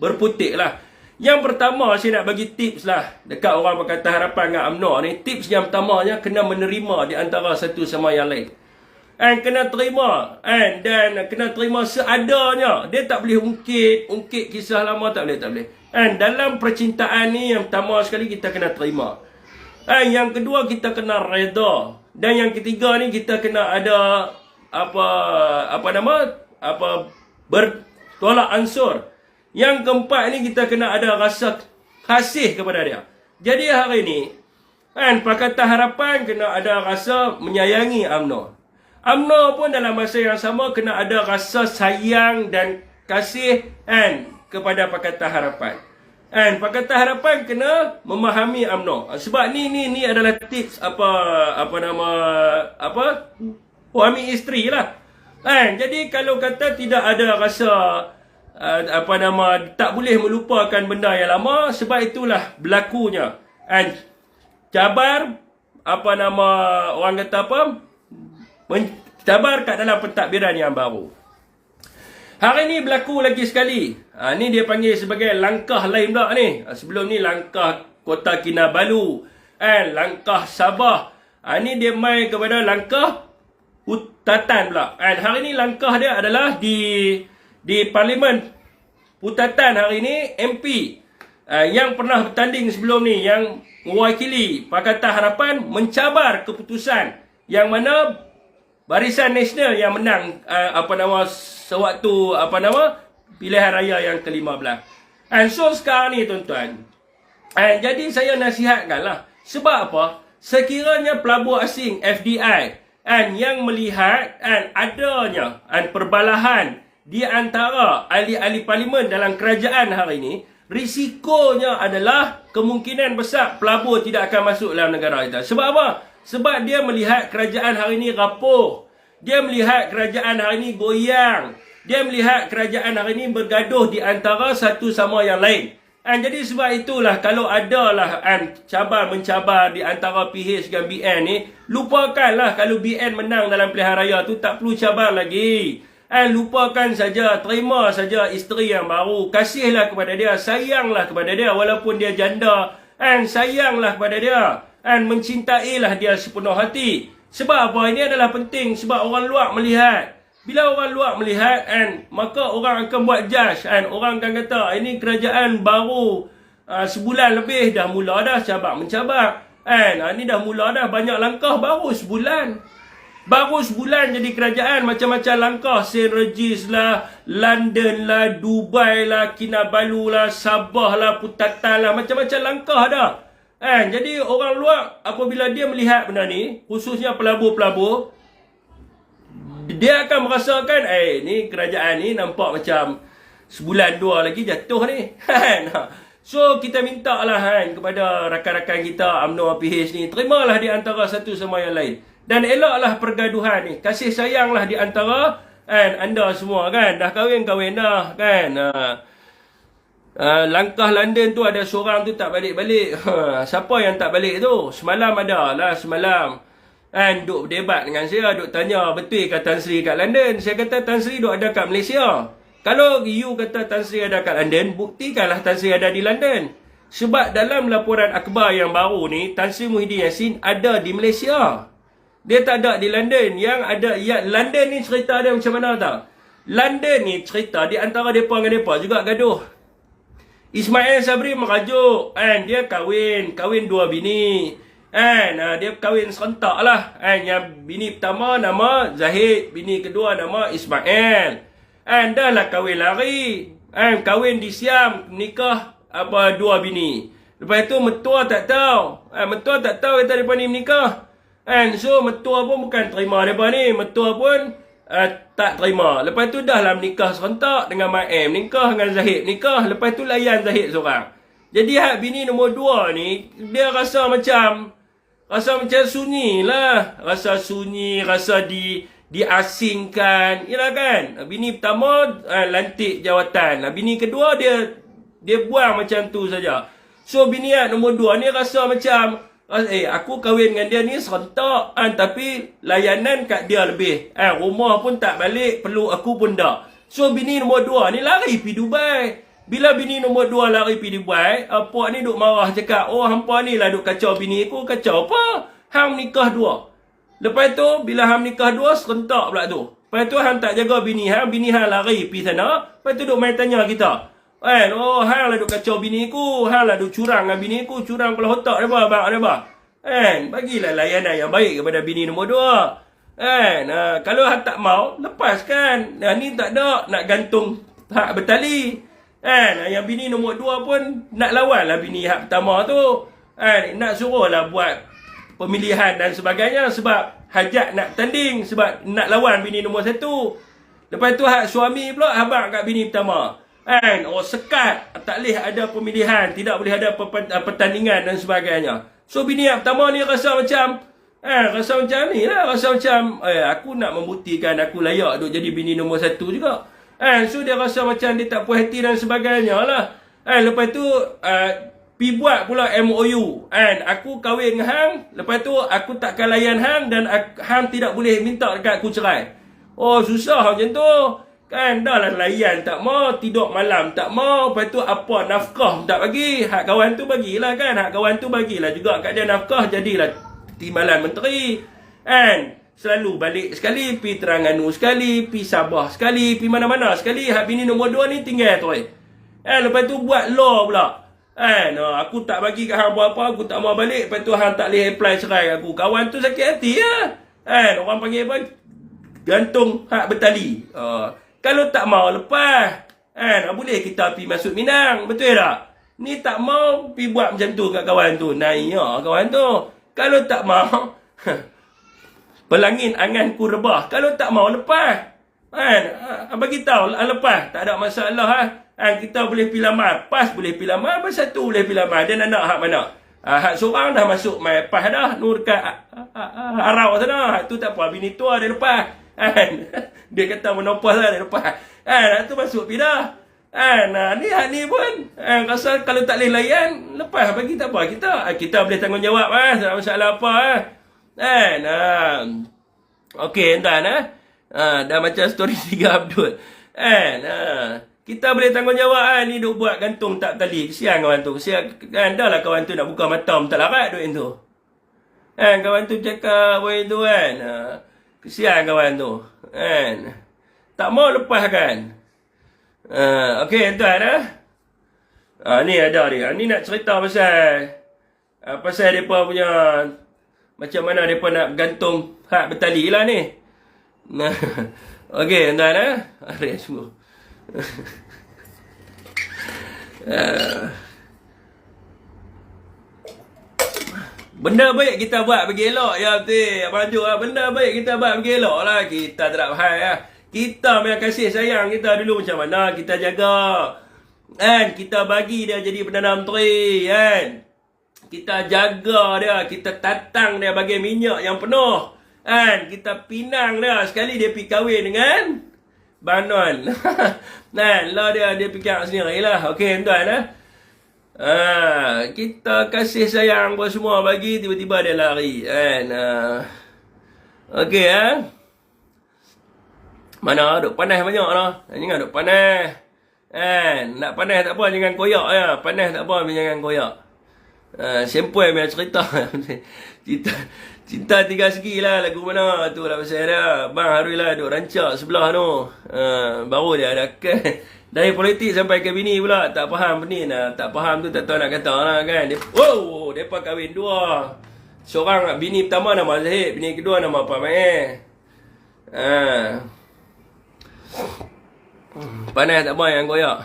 berputik lah. Yang pertama saya nak bagi tips lah dekat orang Pakatan Harapan dengan UMNO ni. Tips yang pertamanya kena menerima di antara satu sama yang lain. Kena terima dan kena terima seadanya. Dia tak boleh ungkit kisah lama, tak boleh. Dalam percintaan ni yang pertama sekali kita kena terima. Yang kedua kita kena reda. Dan yang ketiga ni kita kena ada bertolak ansur. Yang keempat ni kita kena ada rasa kasih kepada dia. Jadi hari ni Pakatan Harapan kena ada rasa menyayangi UMNO. UMNO pun dalam masa yang sama kena ada rasa sayang dan kasih kepada Pakatan Harapan. Pakatan Harapan kena memahami UMNO. Sebab ni adalah tips suami isteri lah. Jadi kalau kata tidak ada rasa tak boleh melupakan benda yang lama, sebab itulah berlakunya mencabar, apa nama orang kata apa, mencabar kat dalam pentadbiran yang baru. Hari ni berlaku lagi sekali. Ni dia panggil sebagai langkah lain pula ni. Sebelum ni langkah Kota Kinabalu, langkah Sabah. Ni dia main kepada langkah Putatan pula. Hari ni langkah dia adalah di Parlimen Putatan hari ni MP yang pernah bertanding sebelum ni, yang mewakili Pakatan Harapan, mencabar keputusan yang mana Barisan Nasional yang menang sewaktu pilihan raya yang ke-15. So sekarang ni tuan-tuan, jadi saya nasihatkanlah. Sebab apa? Sekiranya pelabur asing FDI yang melihat adanya perbalahan di antara ahli-ahli parlimen dalam kerajaan hari ini, risikonya adalah kemungkinan besar pelabur tidak akan masuk dalam negara kita. Sebab apa? Sebab dia melihat kerajaan hari ini rapuh. Dia melihat kerajaan hari ini goyang. Dia melihat kerajaan hari ini bergaduh di antara satu sama yang lain. Jadi sebab itulah kalau adalah cabar-mencabar di antara PH dan BN ni, lupakanlah kalau BN menang dalam pilihan raya tu, tak perlu cabar lagi. Lupakan saja, terima saja isteri yang baru. Kasihlah kepada dia, sayanglah kepada dia walaupun dia janda. Sayanglah kepada dia. Mencintailah dia sepenuh hati. Sebab apa? Ini adalah penting sebab orang luar melihat. Bila orang luar melihat, maka orang akan buat judge. Orang akan kata, ini kerajaan baru sebulan lebih dah mula dah cabar-mencabar. Ini dah mula dah banyak langkah baru sebulan. Baru sebulan jadi kerajaan, macam-macam langkah. St. Regis lah, London lah, Dubai lah, Kinabalu lah, Sabah lah, Putatan lah, macam-macam langkah dah. Jadi orang luar apabila dia melihat benda ni, khususnya pelabur-pelabur, dia akan merasakan, ni kerajaan ni nampak macam sebulan dua lagi jatuh ni. So kita minta lah kepada rakan-rakan kita UMNO PH ni, terimalah di antara satu sama yang lain. Dan elaklah pergaduhan ni. Kasih sayanglah di antara anda semua kan. Dah kahwin-kahwin dah kan. Langkah London tu ada seorang tu tak balik-balik. Siapa yang tak balik tu? Semalam ada lah, semalam. Duk berdebat dengan saya, duk tanya betul ke Tan Sri kat London. Saya kata Tan Sri duk ada kat Malaysia. Kalau you kata Tan Sri ada kat London, buktikanlah Tan Sri ada di London. Sebab dalam laporan akhbar yang baru ni, Tan Sri Muhyiddin Yassin ada di Malaysia. Dia tak ada di London. Yang ada, London ni cerita dia macam mana tau? London ni cerita di antara mereka dengan mereka juga gaduh. Ismail Sabri merajuk, dia kahwin dua bini. Dia kahwin serentak lah. Yang bini pertama nama Zahid, bini kedua nama Ismail. Dah lah kahwin lari. Kahwin di Siam, nikah dua bini. Lepas tu mertua tak tahu. Mertua tak tahu kata mereka ni menikah. So mertua pun bukan terima mereka ni. Mertua pun tak terima. Lepas tu dah lah menikah serentak dengan Mak nikah dengan Zahid nikah. Lepas tu layan Zahid seorang. Jadi bini nombor dua ni, dia rasa macam sunyi lah. Rasa sunyi, rasa diasingkan. Yalah kan. Bini pertama lantik jawatan. Bini kedua dia buang macam tu saja. So bini nombor dua ni rasa macam, aku kahwin dengan dia ni serentak, tapi layanan kat dia lebih. Rumah pun tak balik, peluk aku pun tak. So bini nombor dua ni lari pergi Dubai. Bila bini nombor dua lari pergi Dubai, puak ni duk marah cakap, hampa ni lah duk kacau bini aku. Kacau apa? Hang nikah dua. Lepas tu, bila hang nikah dua, serentak pula tu. Lepas tu hang tak jaga bini hang lari pergi sana. Lepas tu duk main tanya kita. Hang lah duk kacau bini aku. Hang lah duk curang dengan bini aku. Curang kepala otak dia apa, abang dia apa. Bagilah layanan yang baik kepada bini nombor dua. Kalau hang tak mau, lepaskan. Ni tak ada nak gantung hak bertali. Yang bini nombor dua pun nak lawan lah bini hak pertama tu. Nak suruh lah buat pemilihan dan sebagainya. Sebab hajat nak tanding. Sebab nak lawan bini nombor satu. Lepas tu hak suami pula habaq kat bini pertama. Sekat. Tak boleh ada pemilihan. Tidak boleh ada pertandingan dan sebagainya. So bini yang pertama ni rasa macam ni lah. Rasa macam aku nak membuktikan aku layak duk jadi bini nombor satu juga. So dia rasa macam dia tak puas hati dan sebagainya lah. Lepas tu pi buat pula MOU. Kan? Aku kahwin dengan hang, lepas tu aku takkan layan hang dan hang tidak boleh minta dekat aku cerai. Oh, susah macam tu. Kan, dah lah layan tak mau, tidur malam tak mau, lepas tu apa nafkah tak bagi. Hak kawan tu bagilah kan, hak kawan tu bagilah juga kat dia nafkah, jadilah timbalan menteri. Kan? Selalu balik sekali, pi Terengganu sekali, pi Sabah sekali, pi mana-mana sekali. Hak bini nombor 2 ni tinggal tu. Lepas tu buat law pula. Aku tak bagi kat hang apa-apa, aku tak mau balik, lepas tu hang tak boleh apply cerai kat aku. Kawan tu sakit hati lah. Orang panggil apa? Gantung hak bertali. Kalau tak mau lepas. Boleh kita pergi masuk Minang, betul tak? Ni tak mau pergi buat macam tu kat kawan tu. Naya kawan tu. Kalau tak mau, pelangin angan ku rebah. Kalau tak mau lepas. Bagi tahu lepas, tak ada masalah. Kita boleh pergi lamar. PAS boleh pergi lamar, pas satu boleh pergi lamar. Dia nak hak mana? Hak seorang dah masuk mai PAS dah. Nur kat Arau sana. Hak tu tak apa, bini tua dia lepas. Dia kata menopos lah dia lepas. Hak tu masuk pergi dah. Ni pun rasa kalau tak boleh layan, lepas bagi tak apa. Kita boleh tanggungjawab tak ada masalah apa. Okey, entah dah macam story Tiga Abdul. Kita boleh tanggungjawab ni duk buat gantung tak tali. Kesian kawan tu. Kesian kan, dah lah kawan tu nak buka mata tak larat duit tu. Kawan tu cakap boy tu kan. Kesian kawan tu. Tak mau lepas kan. Okey, tuan ni ada dia. Ni nak cerita pasal depa punya macam mana depa nak gantung hak bertali lah ni. Okey, tuan Arif semua. Benda baik kita buat bagi elok ya betul. Abang Ju benda baik kita buat bagi elok lah. Kita tak nak faham Kita punya kasih sayang kita dulu macam mana kita jaga. Kita bagi dia jadi Perdana Menteri kita jaga dia, kita tatang dia bagi minyak yang penuh. Kita pinang dia sekali dia pergi kahwin dengan Banon. Lah dia fikir sendiri lah. Okey tuan kita kasih sayang buat semua bagi, tiba-tiba dia lari okey mana duk panas banyak dah. Jangan duk panas. Nak panas tak apa, jangan koyak panas tak apa, jangan koyak. Sempoi punya cerita. Cinta tiga segi lah, lagu mana tu lah pasal dia. Bang Harui lah duk rancak sebelah tu. Baru dia ada dari politik sampai ke bini pula. Tak faham pening lah. Tak faham tu tak tahu nak kata lah kan. Mereka kahwin dua. Seorang bini pertama nama Zahid, bini kedua nama Pak Mai. Panas tak apa yang koyak.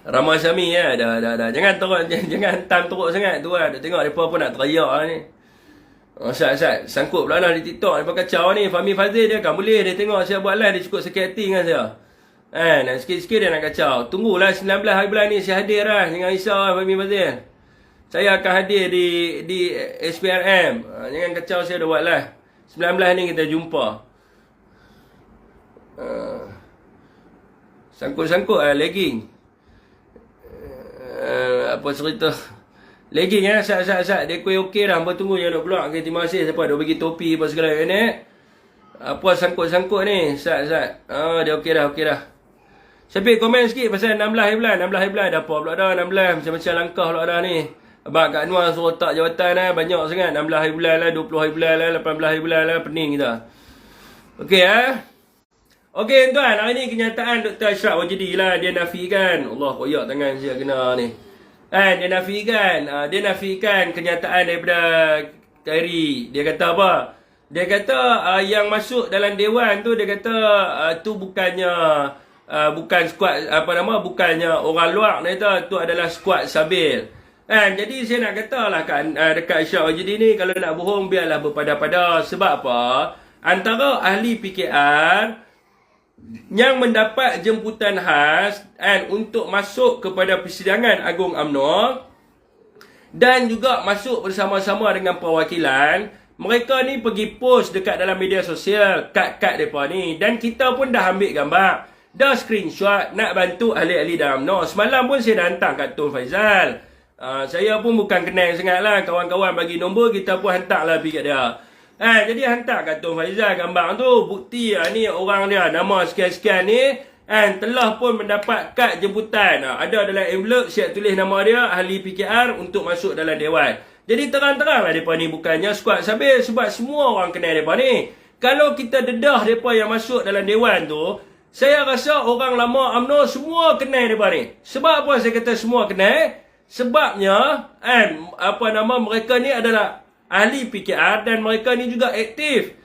Ramai Syami dah. Jangan teruk, jangan tam teruk sangat tu lah. Tengok depa pun nak teriak lah ni. Sat sangkut pula lah di TikTok. Depa kacau ni. Fahmi Fazil dia kan boleh dia tengok saya buat live, dia cukup sakit hati dengan saya. Dan sikit-sikit dia nak kacau. Tunggulah 19 hari bulan ni saya hadir lah. Jangan risau lah Fahmi Fazil. Saya akan hadir di SPRM. Jangan kacau saya dah buat live. 19 ni kita jumpa. Sangkut-sangkut legging. Apa cerita legging sat dia kuih okey dah. Hamba tunggu yang nak keluar. Okay, terima kasih siapa dah bagi topi apa segala ni. Apa sangkut-sangkut ni sat dia okey dah. Siapa komen sikit pasal 16 hari bulan dah apa pula dah 16 macam-macam langkah pula dah ni. Abang Kak Anwar suruh tak jawatan banyak sangat. 16 hari bulan lah, 20 hari bulan lah, 18 hari bulan lah, pening kita. Okey Okey tuan, hari ni kenyataan Dr. Ashraf Wajidi lah. Dia nafikan. Allah koyak tangan saya kena ni. Dia nafikan kenyataan daripada Khairi. Dia kata apa? Dia kata yang masuk dalam dewan tu, dia kata tu bukannya bukan skuad bukannya orang luar. Dia kata tu adalah skuad Sabil. Jadi saya nak katalah kan dekat Ashraf Wajidi ni, kalau nak bohong biarlah berpada-pada. Sebab apa? Antara ahli PKR yang mendapat jemputan khas untuk masuk kepada persidangan Agung UMNO dan juga masuk bersama-sama dengan perwakilan, mereka ni pergi post dekat dalam media sosial kad-kad mereka ni, dan kita pun dah ambil gambar. dah screenshot nak bantu ahli-ahli dalam UMNO. Semalam pun saya dah hantar kat Tun Faizal. Saya pun bukan kenal sangat lah. Kawan-kawan bagi nombor, kita pun hantar lah pergi kat dia. Jadi hantar kat Tun Faizal gambar tu. Bukti ni orang dia, nama sekian-sekian ni telah pun mendapat kad jemputan. Ada dalam envelope, siap tulis nama dia, ahli PKR untuk masuk dalam Dewan. Jadi terang-terang lah mereka ni bukannya skuad sabit, sebab semua orang kenal mereka ni. Kalau kita dedah mereka yang masuk dalam Dewan tu, saya rasa orang lama UMNO semua kenal mereka ni. Sebab apa saya kata semua kenal? Sebabnya mereka ni adalah ahli PKR dan mereka ni juga aktif.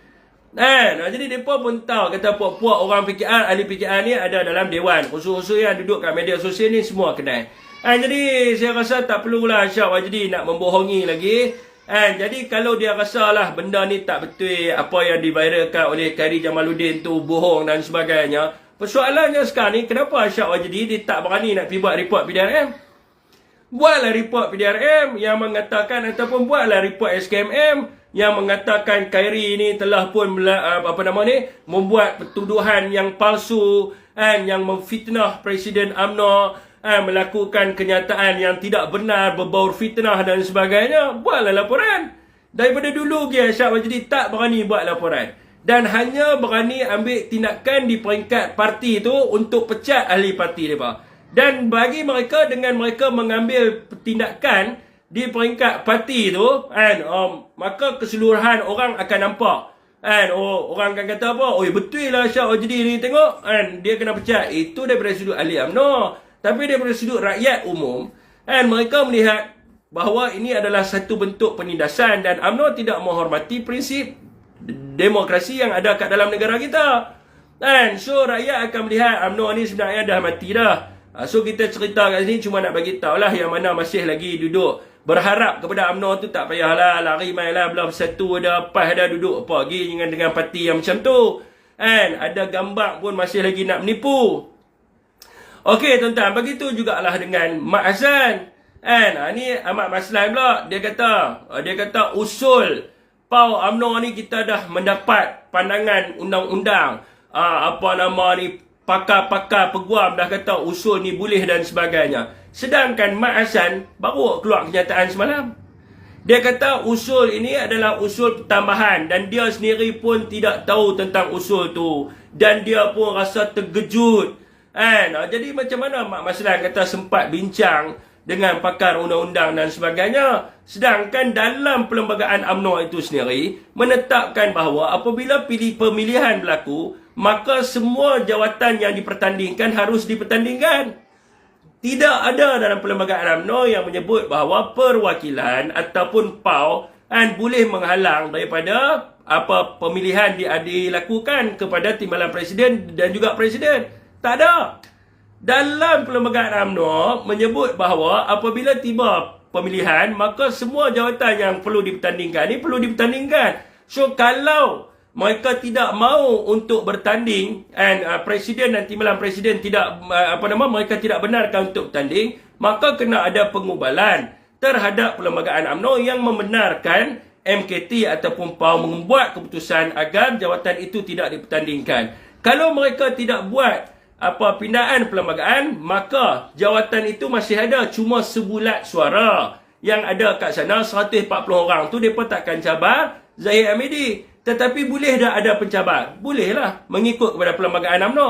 Jadi mereka pun tahu kata puak-puak orang PKR, ahli PKR ni ada dalam Dewan. Khusus-khusus yang duduk kat media sosial ni semua kenal. Jadi saya rasa tak perlulah Syah Wajdi nak membohongi lagi. Jadi kalau dia rasa lah benda ni tak betul, apa yang diviralkan oleh Khairi Jamaluddin tu bohong dan sebagainya, persoalannya sekarang ni kenapa Syah Wajdi dia tak berani nak pergi buat report PDRM? Buatlah report PDRM yang mengatakan, ataupun buatlah report SKMM yang mengatakan Khairi ni telah pun membuat pertuduhan yang palsu, yang memfitnah Presiden UMNO, melakukan kenyataan yang tidak benar, berbaur fitnah dan sebagainya. Buatlah laporan. Daripada dulu Syah Wajdi tak berani buat laporan dan hanya berani ambil tindakan di peringkat parti tu untuk pecat ahli parti mereka. Dan bagi mereka, dengan mereka mengambil tindakan di peringkat parti tu, maka keseluruhan orang akan nampak. Orang akan kata apa? Oh, betul lah Syah Wajdi ni, tengok dia kena pecat. Itu daripada sudut ahli UMNO. Tapi daripada sudut rakyat umum, mereka melihat bahawa ini adalah satu bentuk penindasan dan UMNO tidak menghormati prinsip demokrasi yang ada kat dalam negara kita. So rakyat akan melihat UMNO ni sebenarnya dah mati dah. So kita cerita kat sini cuma nak bagi tahu lah yang mana masih lagi duduk berharap kepada UMNO tu tak payahlah lari main lah belah bersatu dah, pas dah duduk apa lagi dengan parti yang macam tu. Ada gambar pun masih lagi nak menipu. Okey tuan-tuan, begitu jugalah dengan Mak Hassan. Ni Ahmad Maslan pula, dia kata usul PAU UMNO ni kita dah mendapat pandangan undang-undang. Pakar-pakar peguam dah kata usul ni boleh dan sebagainya. Sedangkan Mak Hassan baru keluar kenyataan semalam. Dia kata usul ini adalah usul pertambahan dan dia sendiri pun tidak tahu tentang usul tu. Dan dia pun rasa terkejut. Jadi macam mana Mak Maslan kata sempat bincang dengan pakar undang-undang dan sebagainya. Sedangkan dalam perlembagaan UMNO itu sendiri menetapkan bahawa apabila pemilihan berlaku, maka semua jawatan yang dipertandingkan harus dipertandingkan. Tidak ada dalam perlembagaan UMNO yang menyebut bahawa perwakilan ataupun PAU boleh menghalang daripada pemilihan dilakukan kepada timbalan presiden dan juga presiden. Tak ada. Dalam perlembagaan UMNO menyebut bahawa apabila tiba pemilihan, maka semua jawatan yang perlu dipertandingkan ni perlu dipertandingkan. So kalau mereka tidak mahu untuk bertanding presiden dan timbalan presiden tidak mereka tidak benarkan untuk bertanding, maka kena ada pengubalan terhadap perlembagaan UMNO yang membenarkan MKT ataupun PAU membuat keputusan agar jawatan itu tidak dipertandingkan. Kalau mereka tidak buat pindaan perlembagaan, maka jawatan itu masih ada cuma sebulat suara. Yang ada kat sana 140 orang tu mereka takkan cabar Zahid Hamidi. Tetapi boleh dah ada pencabar? Bolehlah mengikut kepada perlembagaan UMNO.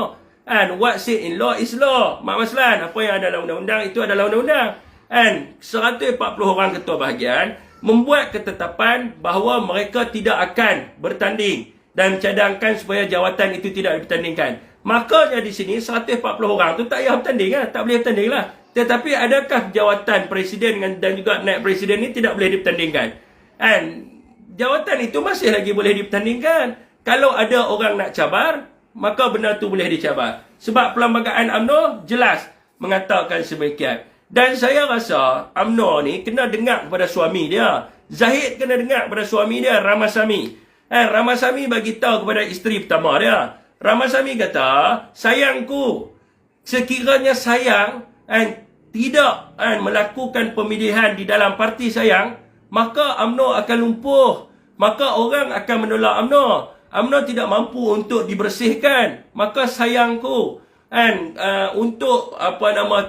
What said in law is law. Mak Maslan, apa yang ada dalam undang-undang itu adalah undang-undang. 140 orang ketua bahagian membuat ketetapan bahawa mereka tidak akan bertanding dan cadangkan supaya jawatan itu tidak dipertandingkan. Makanya di sini 140 orang tu tak payah bertanding lah, tak boleh bertanding lah. Tetapi adakah jawatan presiden dan juga naib presiden ni tidak boleh dipertandingkan? Jawatan itu masih lagi boleh dipertandingkan. Kalau ada orang nak cabar, maka benda tu boleh dicabar. Sebab perlembagaan UMNO jelas mengatakan sebegian. Dan saya rasa UMNO ni kena dengar kepada suami dia. Zahid kena dengar kepada suami dia, Ramasamy. Ramasamy bagi tahu kepada isteri pertama dia. Ramasamy kata, sayangku, sekiranya sayang tidak melakukan pemilihan di dalam parti sayang, maka UMNO akan lumpuh. Maka orang akan menolak UMNO. UMNO tidak mampu untuk dibersihkan. Maka sayangku, untuk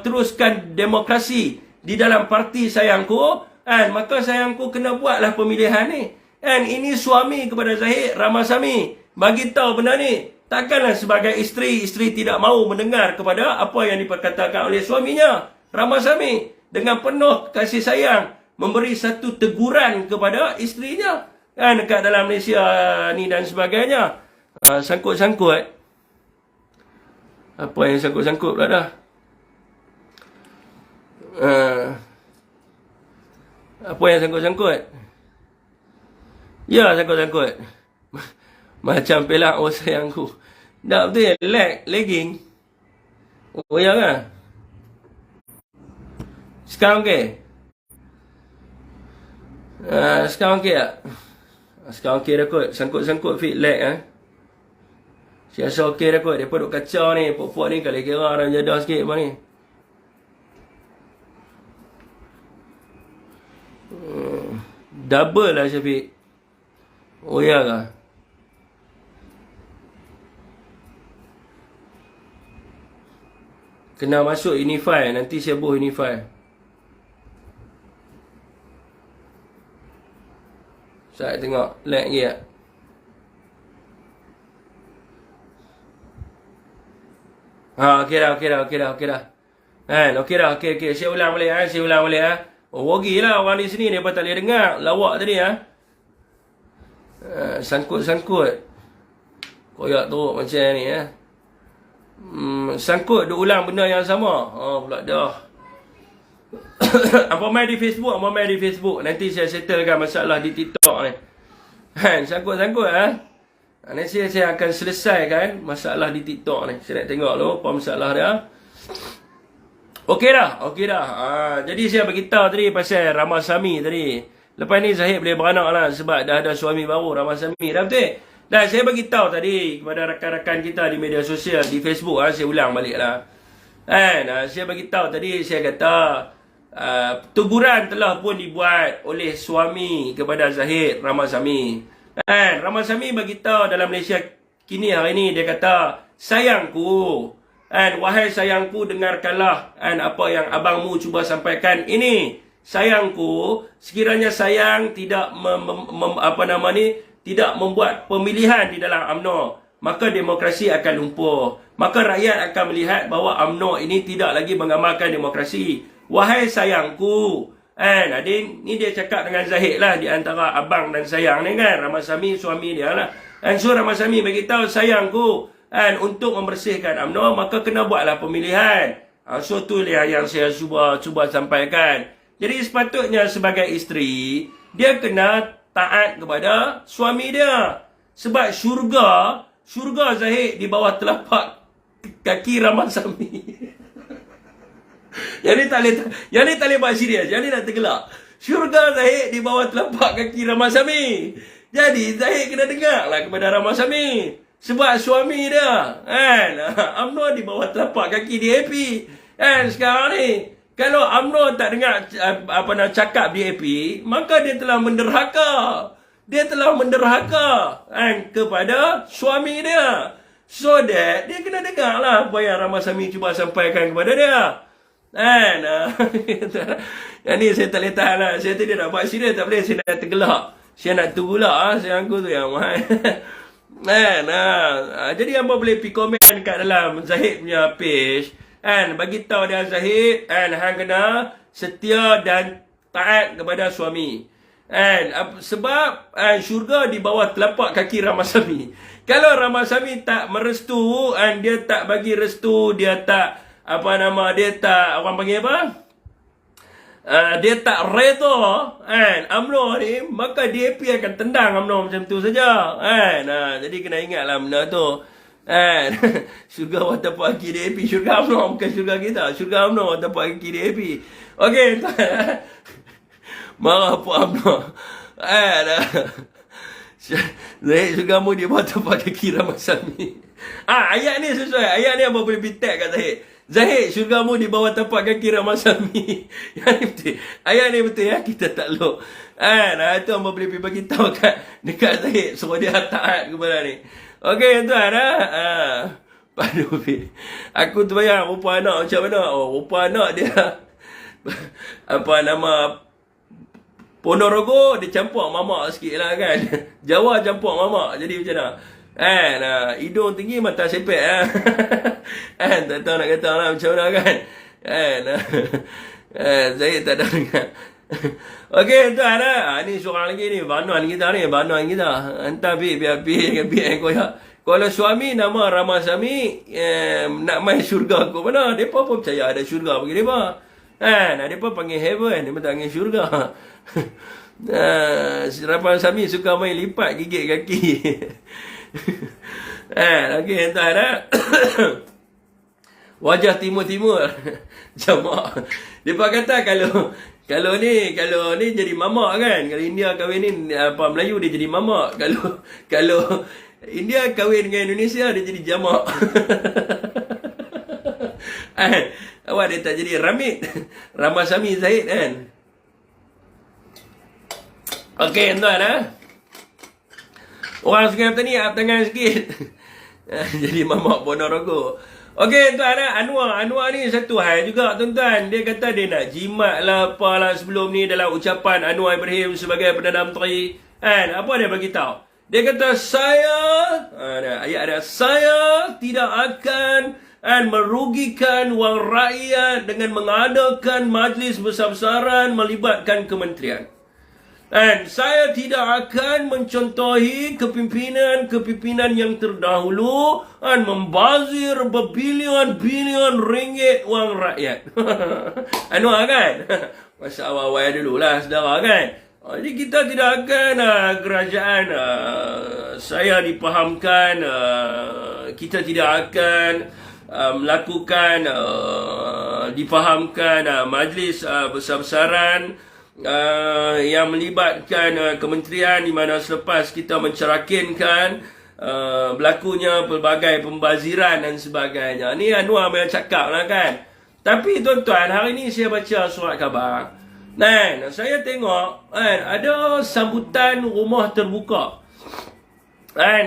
teruskan demokrasi di dalam parti sayangku, maka sayangku kena buatlah pemilihan ni. Ini suami kepada Zahid Ramasamy bagi tahu benda ni. Takkanlah sebagai isteri tidak mahu mendengar kepada apa yang diperkatakan oleh suaminya Ramasamy, dengan penuh kasih sayang memberi satu teguran kepada isterinya dekat dalam Malaysia ni dan sebagainya. Sangkut-sangkut. Apa yang sangkut-sangkut pula dah? Apa yang sangkut-sangkut? Ya, sangkut-sangkut. Macam pelak sayangku. Tak betul ya? Lagging. Oh ya kan? Sekarang okey? Sekarang okey tak? Sekarang okey dah kot. Sangkut-sangkut fit lag saya rasa okey dah kot. Mereka duk kacau ni. Puak-puak ni kalau kira dah jadah sikit apa ni. Double lah Syafiq. Oh ya kah? Kena masuk Unify. Nanti saya buh Unify. Saya tengok lag lagi tak? Okey dah. Okey dah. Saya ulang balik. Oh, wagi lah orang di sini. Mereka tak boleh dengar lawak tadi Sangkut-sangkut. Koyak teruk macam ni Sangkut duk ulang benda yang sama. Pula dah. Apa main di Facebook. Nanti saya settlekan masalah di TikTok ni. Sangkut-sangkut nanti saya akan selesaikan masalah di TikTok ni. Saya nak tengok dulu apa masalah dia. Okey dah. Jadi saya beritahu tadi pasal Ramasamy tadi. Lepas ni Zahid boleh beranak lah sebab dah ada suami baru Ramasamy. Dah betul? Dan saya beritahu tadi kepada rakan-rakan kita di media sosial, di Facebook saya ulang balik lah. Saya beritahu tadi, saya kata teguran telah pun dibuat oleh suami kepada Zahid Ramasamy. Ramasamy beritahu dalam Malaysia kini hari ini, dia kata, sayangku, wahai sayangku, dengarkanlah apa yang abangmu cuba sampaikan ini. Sayangku, sekiranya sayang tidak tidak membuat pemilihan di dalam UMNO, maka demokrasi akan lumpuh. Maka rakyat akan melihat bahawa UMNO ini tidak lagi mengamalkan demokrasi. Wahai sayangku, Adin, ni dia cakap dengan Zahid lah, di antara abang dan sayang ni kan, Ramasamy suami dia lah. So Ramasamy beritahu, sayangku, untuk membersihkan UMNO, maka kena buatlah pemilihan. So tu yang saya cuba sampaikan. Jadi sepatutnya sebagai isteri, dia kena taat kepada suami dia. Sebab syurga Zahid di bawah telapak kaki Ramasamy. Yang ni tak boleh buat serius. Yang ni nak tergelak. Syurga Zahid di bawah telapak kaki Ramasamy. Jadi Zahid kena dengar lah kepada Ramasamy. Sebab suami dia UMNO di bawah telapak kaki DAP. Sekarang ni, kalau UMNO tak dengar cakap DAP, maka dia telah menderhaka. Kepada suami dia. So that dia kena dengar lah apa yang Ramasamy cuba sampaikan kepada dia. Yang ni saya tak boleh tahan lah. Saya tadi nak buat serius, tak boleh. Saya nak tergelak. Saya nak tergulak saya aku tu yang mahal. Jadi hangpa boleh pergi komen kat dalam Zahid punya page. Bagi tahu dia Zahid, hang kena setia dan taat kepada suami. Sebab syurga di bawah telapak kaki Ramasamy. Kalau Ramasamy tak merestu, dia tak bagi restu, dia tak dia tak orang panggil apa? Dia tak reda UMNO ni, maka DAP akan tendang UMNO macam tu saja. Jadi kena ingatlah benda tu. Syurga watapak kaki DAP, syurga UMNO bukan syurga kita. Syurga UMNO watapak kaki DAP. Okey, marah apa UMNO. Zahid syurgamu di bawah tapak kaki Ramasamy. Ayat ni sesuai. Ayat ni apa boleh bitek kat Zahid. Zahid, syurgamu di bawah tapak kaki Ramasamy. Yang ni betul. Ayat ni betul ya, kita takluk. Itu apa boleh pergi bagi tahu dekat Zahid, suruh dia taat kepada ni. Okey tuan Padu Bil. Aku terbayang rupa anak macam mana. Oh, rupa anak dia apa nama, Ponorogo dia campur mamak sikit lah kan. Jawa campur mamak. Jadi macam mana? Kan, hidung tinggi mata sepek kan. Kan, tak tahu nak kata lah macam mana kan. Kan. Saya tak tahu dengar. Okey tuan ni seorang lagi ni, Banuan kita ni, Banuan kita. Hantar biar koyak. Kalau suami nama Ramasami, nak main syurga ke mana? Depa pun percaya ada syurga bagi depa. Kan, depa panggil heaven, dia panggil syurga. Ramasami suka main lipat gigit kaki. Okey tuan wajah timur-timur. Jamak. Depa kata kalau ni jadi mamak kan. Kalau India kahwin ni apa Melayu dia jadi mamak. Kalau India kahwin dengan Indonesia dia jadi jamak. Awak dia tak jadi Ramid. Ramasami Zahid kan. Okey tuan orang Sungai Petani up tangan sikit. Jadi mamak Ponorogo. Okey tuan Anwar ni satu hal juga tuan-tuan. Dia kata dia nak jimat lah apalah sebelum ni dalam ucapan Anwar Ibrahim sebagai Perdana Menteri. Kan, apa dia bagi tahu? Dia kata ayat dia, saya tidak akan merugikan wang rakyat dengan mengadakan majlis besar-besaran melibatkan kementerian. Dan saya tidak akan mencontohi kepimpinan yang terdahulu membazir berbilion-bilion ringgit wang rakyat. Anwar kan? Masa awal-awal dululah saudara kan? Jadi kita tidak akan kerajaan saya dipahamkan kita tidak akan melakukan dipahamkan majlis besar-besaran yang melibatkan kementerian di mana selepas kita mencerakinkan berlakunya pelbagai pembaziran dan sebagainya. Ni Anwar memang cakap lah kan. Tapi tuan-tuan, hari ni saya baca surat khabar. Dan saya tengok ada sambutan rumah terbuka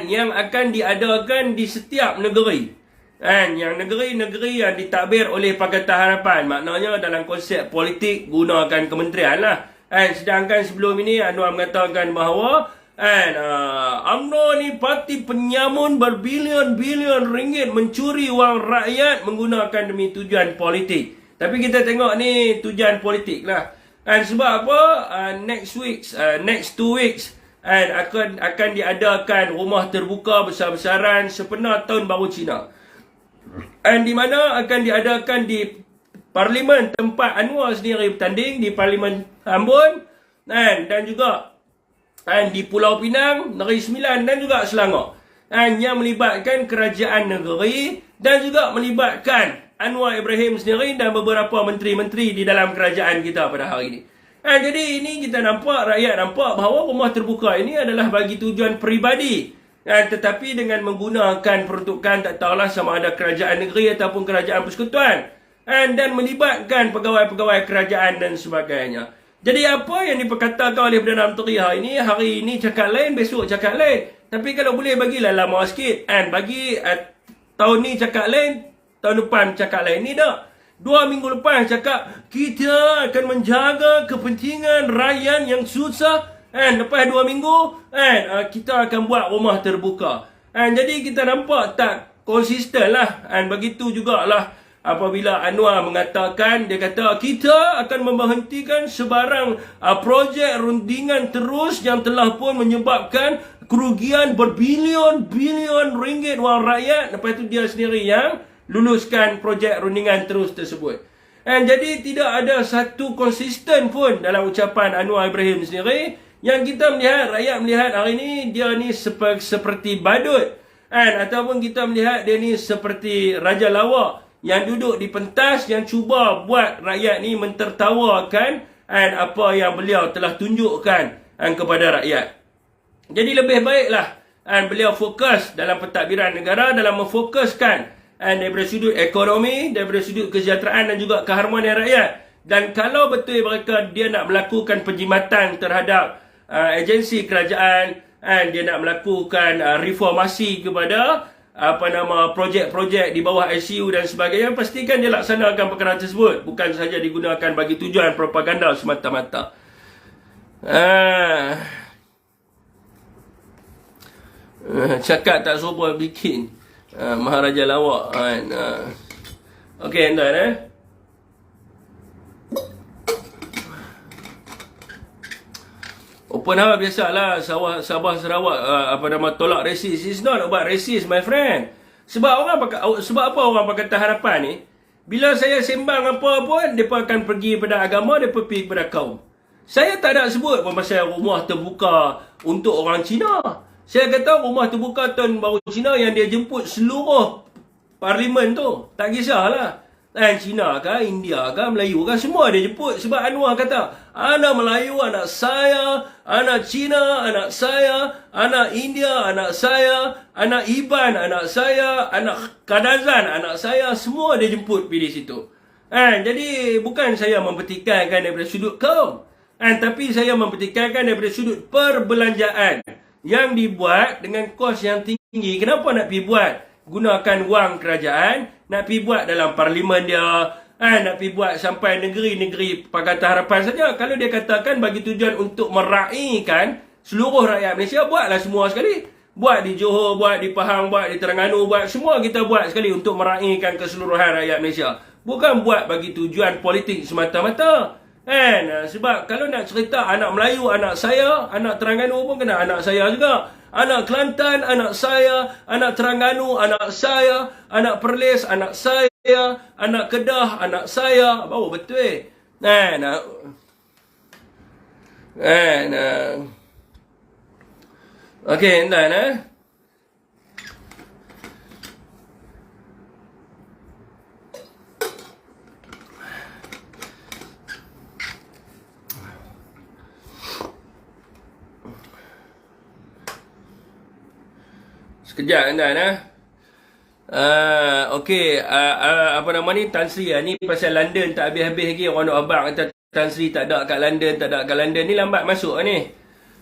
yang akan diadakan di setiap negeri. Yang negeri-negeri yang ditadbir oleh Pakatan Harapan, maknanya dalam konsep politik gunakan kementerian lah. Sedangkan sebelum ini Anwar mengatakan bahawa UMNO ni parti penyamun berbilion-bilion ringgit mencuri wang rakyat menggunakan demi tujuan politik. Tapi kita tengok ni tujuan politik lah. Sebab apa? Next 2 weeks akan diadakan rumah terbuka besar-besaran sepenuh tahun baru Cina. Di mana akan diadakan di Parlimen tempat Anwar sendiri bertanding, di Parlimen Ambon dan juga di Pulau Pinang, Negeri Sembilan dan juga Selangor. Yang melibatkan kerajaan negeri dan juga melibatkan Anwar Ibrahim sendiri dan beberapa menteri-menteri di dalam kerajaan kita pada hari ini. Jadi ini kita nampak, rakyat nampak bahawa rumah terbuka ini adalah bagi tujuan peribadi. Tetapi dengan menggunakan peruntukan tak tahulah sama ada kerajaan negeri ataupun kerajaan persekutuan. Dan melibatkan pegawai-pegawai kerajaan dan sebagainya. Jadi apa yang diperkatakan oleh Perdana Menteri hari ini cakap lain, besok cakap lain. Tapi kalau boleh bagilah lama sikit. Bagi tahun ni cakap lain, tahun depan cakap lain. Ni dah 2 minggu lepas cakap kita akan menjaga kepentingan rakyat yang susah. Lepas 2 minggu kita akan buat rumah terbuka. Jadi kita nampak tak konsisten lah. Begitu jugalah apabila Anwar mengatakan, dia kata kita akan memberhentikan sebarang projek rundingan terus yang telah pun menyebabkan kerugian berbilion-bilion ringgit wang rakyat. Lepas itu dia sendiri yang luluskan projek rundingan terus tersebut. Jadi tidak ada satu konsisten pun dalam ucapan Anwar Ibrahim sendiri. Yang kita melihat, rakyat melihat hari ini dia ni seperti badut. Ataupun kita melihat dia ni seperti raja lawak yang duduk di pentas, yang cuba buat rakyat ni mentertawakan apa yang beliau telah tunjukkan kepada rakyat. Jadi lebih baiklah beliau fokus dalam pentadbiran negara, dalam memfokuskan daripada sudut ekonomi, daripada sudut kesejahteraan dan juga keharmonian rakyat. Dan kalau betul mereka dia nak melakukan penjimatan terhadap agensi kerajaan, dia nak melakukan reformasi kepada projek-projek di bawah ICU dan sebagainya, pastikan dia laksanakan perkara tersebut, bukan sahaja digunakan bagi tujuan propaganda semata-mata. Cakap tak serupa bikin Maharaja lawak kan. Okey tuan Open house biasalah Sabah Sarawak tolak resis. It's not about resis, my friend. Sebab apa orang Pakatan Harapan ni, bila saya sembang apa pun, mereka akan pergi pada agama, mereka pergi pada kaum. Saya tak ada sebut pun pasal rumah terbuka untuk orang Cina. Saya kata rumah terbuka Tun Baru Cina yang dia jemput seluruh parlimen tu. Tak kisahlah. Cina kah, India kah, Melayu kah, semua dia jemput. Sebab Anwar kata, anak Melayu anak saya, anak Cina anak saya, anak India anak saya, anak Iban anak saya, anak Kadazan anak saya, semua dia jemput pergi di situ. Jadi bukan saya mempertikaikan daripada sudut kaum, tapi saya mempertikaikan daripada sudut perbelanjaan yang dibuat dengan kos yang tinggi. Kenapa nak pergi buat? Gunakan wang kerajaan, nak pergi buat dalam parlimen dia, nak pergi buat sampai negeri-negeri Pakatan Harapan saja. Kalau dia katakan bagi tujuan untuk meraihkan seluruh rakyat Malaysia, buatlah semua sekali. Buat di Johor, buat di Pahang, buat di Terengganu, buat semua kita buat sekali untuk meraihkan keseluruhan rakyat Malaysia. Bukan buat bagi tujuan politik semata-mata. Sebab kalau nak cerita anak Melayu anak saya, anak Terengganu pun kena anak saya juga. Anak Kelantan anak saya, anak Terengganu anak saya, anak Perlis anak saya, anak Kedah anak saya. Baru betul Okey, entah sekejap tuan okey, Tan Sri ni pasal London tak habis-habis lagi. Orang nak abang kata Tan Sri tak ada kat London, ni lambat masuk ni.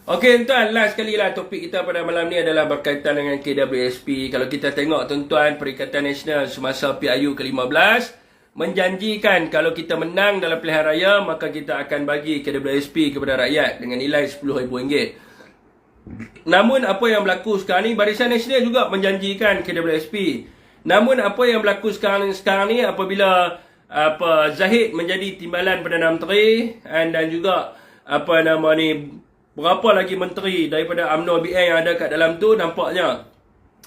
Okey tuan, last sekali lah topik kita pada malam ni adalah berkaitan dengan KWSP. Kalau kita tengok tuan-tuan, Perikatan Nasional semasa PIU ke-15 menjanjikan kalau kita menang dalam pilihan raya, maka kita akan bagi KWSP kepada rakyat dengan nilai RM10,000. Namun apa yang berlaku sekarang ni, Barisan Nasional juga menjanjikan KWSP. Namun apa yang berlaku sekarang ni, apabila Zahid menjadi timbalan Perdana Menteri dan juga berapa lagi menteri daripada UMNO BN yang ada kat dalam tu, nampaknya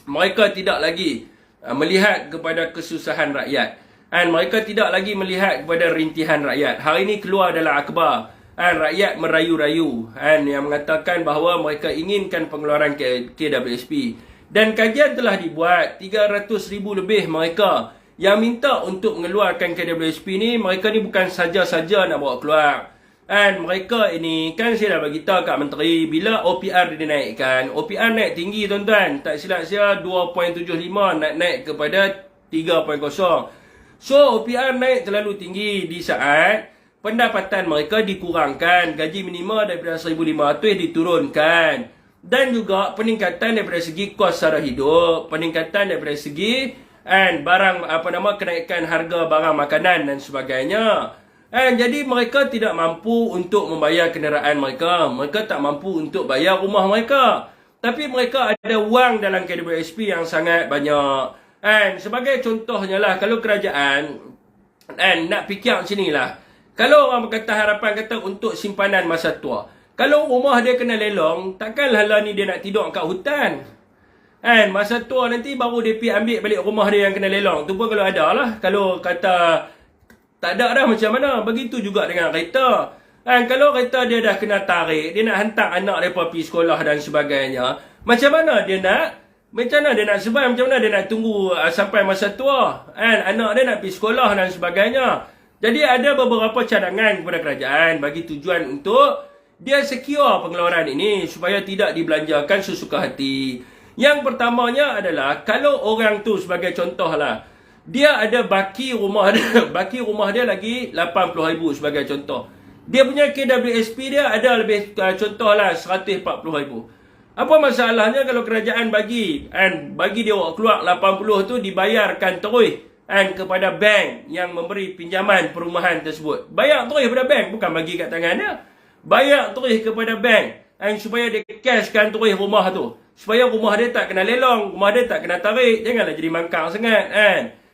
mereka tidak lagi melihat kepada kesusahan rakyat, mereka tidak lagi melihat kepada rintihan rakyat. Hari ini keluar dalam akhbar rakyat merayu-rayu yang mengatakan bahawa mereka inginkan pengeluaran KWSP. Dan kajian telah dibuat, 300,000 lebih mereka yang minta untuk mengeluarkan KWSP ni. Mereka ni bukan saja-saja nak bawa keluar. Mereka ini, kan saya dah beritahu kat menteri, bila OPR dinaikkan, OPR naik tinggi tuan-tuan. Tak silap saya 2.75 naik kepada 3.0. So OPR naik terlalu tinggi di saat pendapatan mereka dikurangkan, gaji minima daripada 1,500 diturunkan, dan juga peningkatan daripada segi kos sara hidup, peningkatan daripada segi kenaikan harga barang makanan dan sebagainya. Jadi mereka tidak mampu untuk membayar kenderaan mereka, mereka tak mampu untuk bayar rumah mereka, tapi mereka ada wang dalam KWSP yang sangat banyak. Sebagai contohnya lah, kalau kerajaan nak fikir macam ni lah, kalau orang Pakatan Harapan kata untuk simpanan masa tua, kalau rumah dia kena lelong, takkanlah lah ni dia nak tidur kat hutan. Masa tua nanti baru dia pergi ambil balik rumah dia yang kena lelong. Tu pun kalau ada lah. Kalau kata tak ada dah macam mana. Begitu juga dengan kereta. Kalau kereta dia dah kena tarik, dia nak hantar anak dia pergi sekolah dan sebagainya, macam mana dia nak survive, macam mana dia nak tunggu sampai masa tua. Anak dia nak pergi sekolah dan sebagainya. Jadi ada beberapa cadangan kepada kerajaan bagi tujuan untuk dia secure pengeluaran ini supaya tidak dibelanjakan sesuka hati. Yang pertamanya adalah, kalau orang tu sebagai contoh lah, dia ada baki rumah dia lagi 80,000 sebagai contoh. Dia punya KWSP dia ada lebih contoh lah 140,000. Apa masalahnya kalau kerajaan bagi dia awak keluar 80 tu dibayarkan terus kepada bank yang memberi pinjaman perumahan tersebut. Bayar terus kepada bank, bukan bagi kat tangan dia. Bayar terus kepada bank supaya dia cashkan terus rumah tu. Supaya rumah dia tak kena lelong, rumah dia tak kena tarik, janganlah jadi mangkang sangat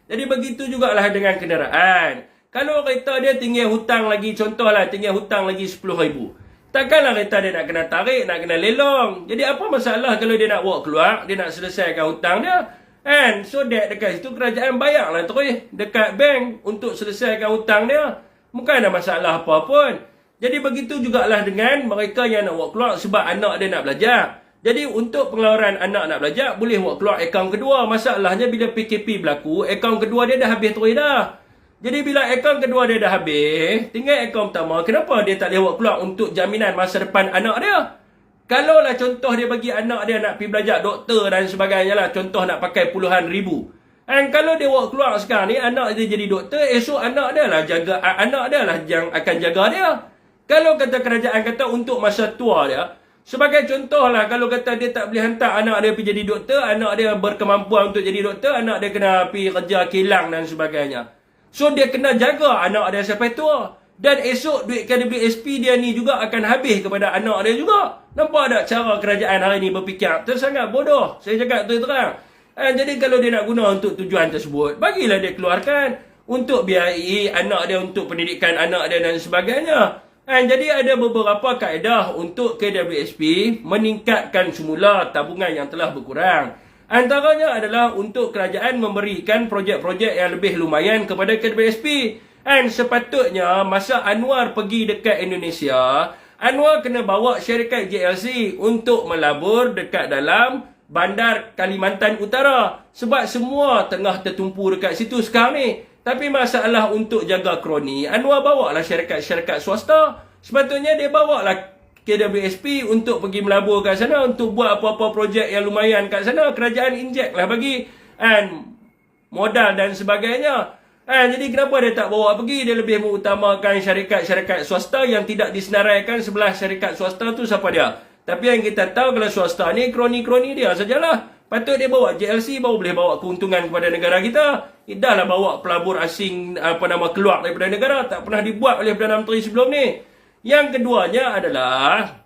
Jadi begitu jugalah dengan kenderaan. Kalau kereta dia tinggal hutang lagi, contohlah tinggal hutang lagi 10,000. Takkanlah kereta dia nak kena tarik, nak kena lelong. Jadi apa masalah kalau dia nak bawa keluar, dia nak selesaikan hutang dia. So that dekat situ kerajaan bayarlah terus dekat bank untuk selesaikan hutang dia. Bukan ada masalah apa pun. Jadi begitu jugalah dengan mereka yang nak bawa keluar sebab anak dia nak belajar. Jadi untuk pengeluaran anak nak belajar, boleh bawa keluar akaun kedua. Masalahnya bila PKP berlaku, akaun kedua dia dah habis terus dah. Jadi bila akaun kedua dia dah habis, tinggal akaun pertama, kenapa dia tak boleh bawa keluar untuk jaminan masa depan anak dia? Kalaulah contoh dia bagi anak dia nak pergi belajar doktor dan sebagainya lah, contoh nak pakai puluhan ribu. Kalau dia bawa keluar sekarang ni, anak dia jadi doktor, esok anak dia lah yang akan jaga dia. Kalau kata kerajaan kata untuk masa tua dia, sebagai contoh lah, kalau kata dia tak boleh hantar anak dia pergi jadi doktor, anak dia berkemampuan untuk jadi doktor, anak dia kena pergi kerja kilang dan sebagainya. So dia kena jaga anak dia sampai tua. Dan esok duit KWSP dia ni juga akan habis kepada anak dia juga. Nampak tak cara kerajaan hari ni berfikir? Sangat bodoh. Saya cakap terang. Jadi kalau dia nak guna untuk tujuan tersebut, bagilah dia keluarkan untuk biayai anak dia, untuk pendidikan anak dia dan sebagainya. Jadi ada beberapa kaedah untuk KWSP meningkatkan semula tabungan yang telah berkurang. Antaranya adalah untuk kerajaan memberikan projek-projek yang lebih lumayan kepada KWSP. Sepatutnya masa Anwar pergi dekat Indonesia, Anwar kena bawa syarikat JLC untuk melabur dekat dalam bandar Kalimantan Utara. Sebab semua tengah tertumpu dekat situ sekarang ni. Tapi masalah untuk jaga kroni, Anwar bawalah syarikat-syarikat swasta. Sepatutnya dia bawalah KWSP untuk pergi melabur kat sana, untuk buat apa-apa projek yang lumayan kat sana. Kerajaan injek lah bagi modal dan sebagainya. Jadi kenapa dia tak bawa pergi? Dia lebih mengutamakan syarikat-syarikat swasta yang tidak disenaraikan. Sebelah syarikat swasta tu siapa dia? Tapi yang kita tahu kalau swasta ni kroni-kroni dia sajalah. Patut dia bawa JLC, baru boleh bawa keuntungan kepada negara kita. Dah lah bawa pelabur asing keluar daripada negara. Tak pernah dibuat oleh Perdana Menteri sebelum ni. Yang keduanya adalah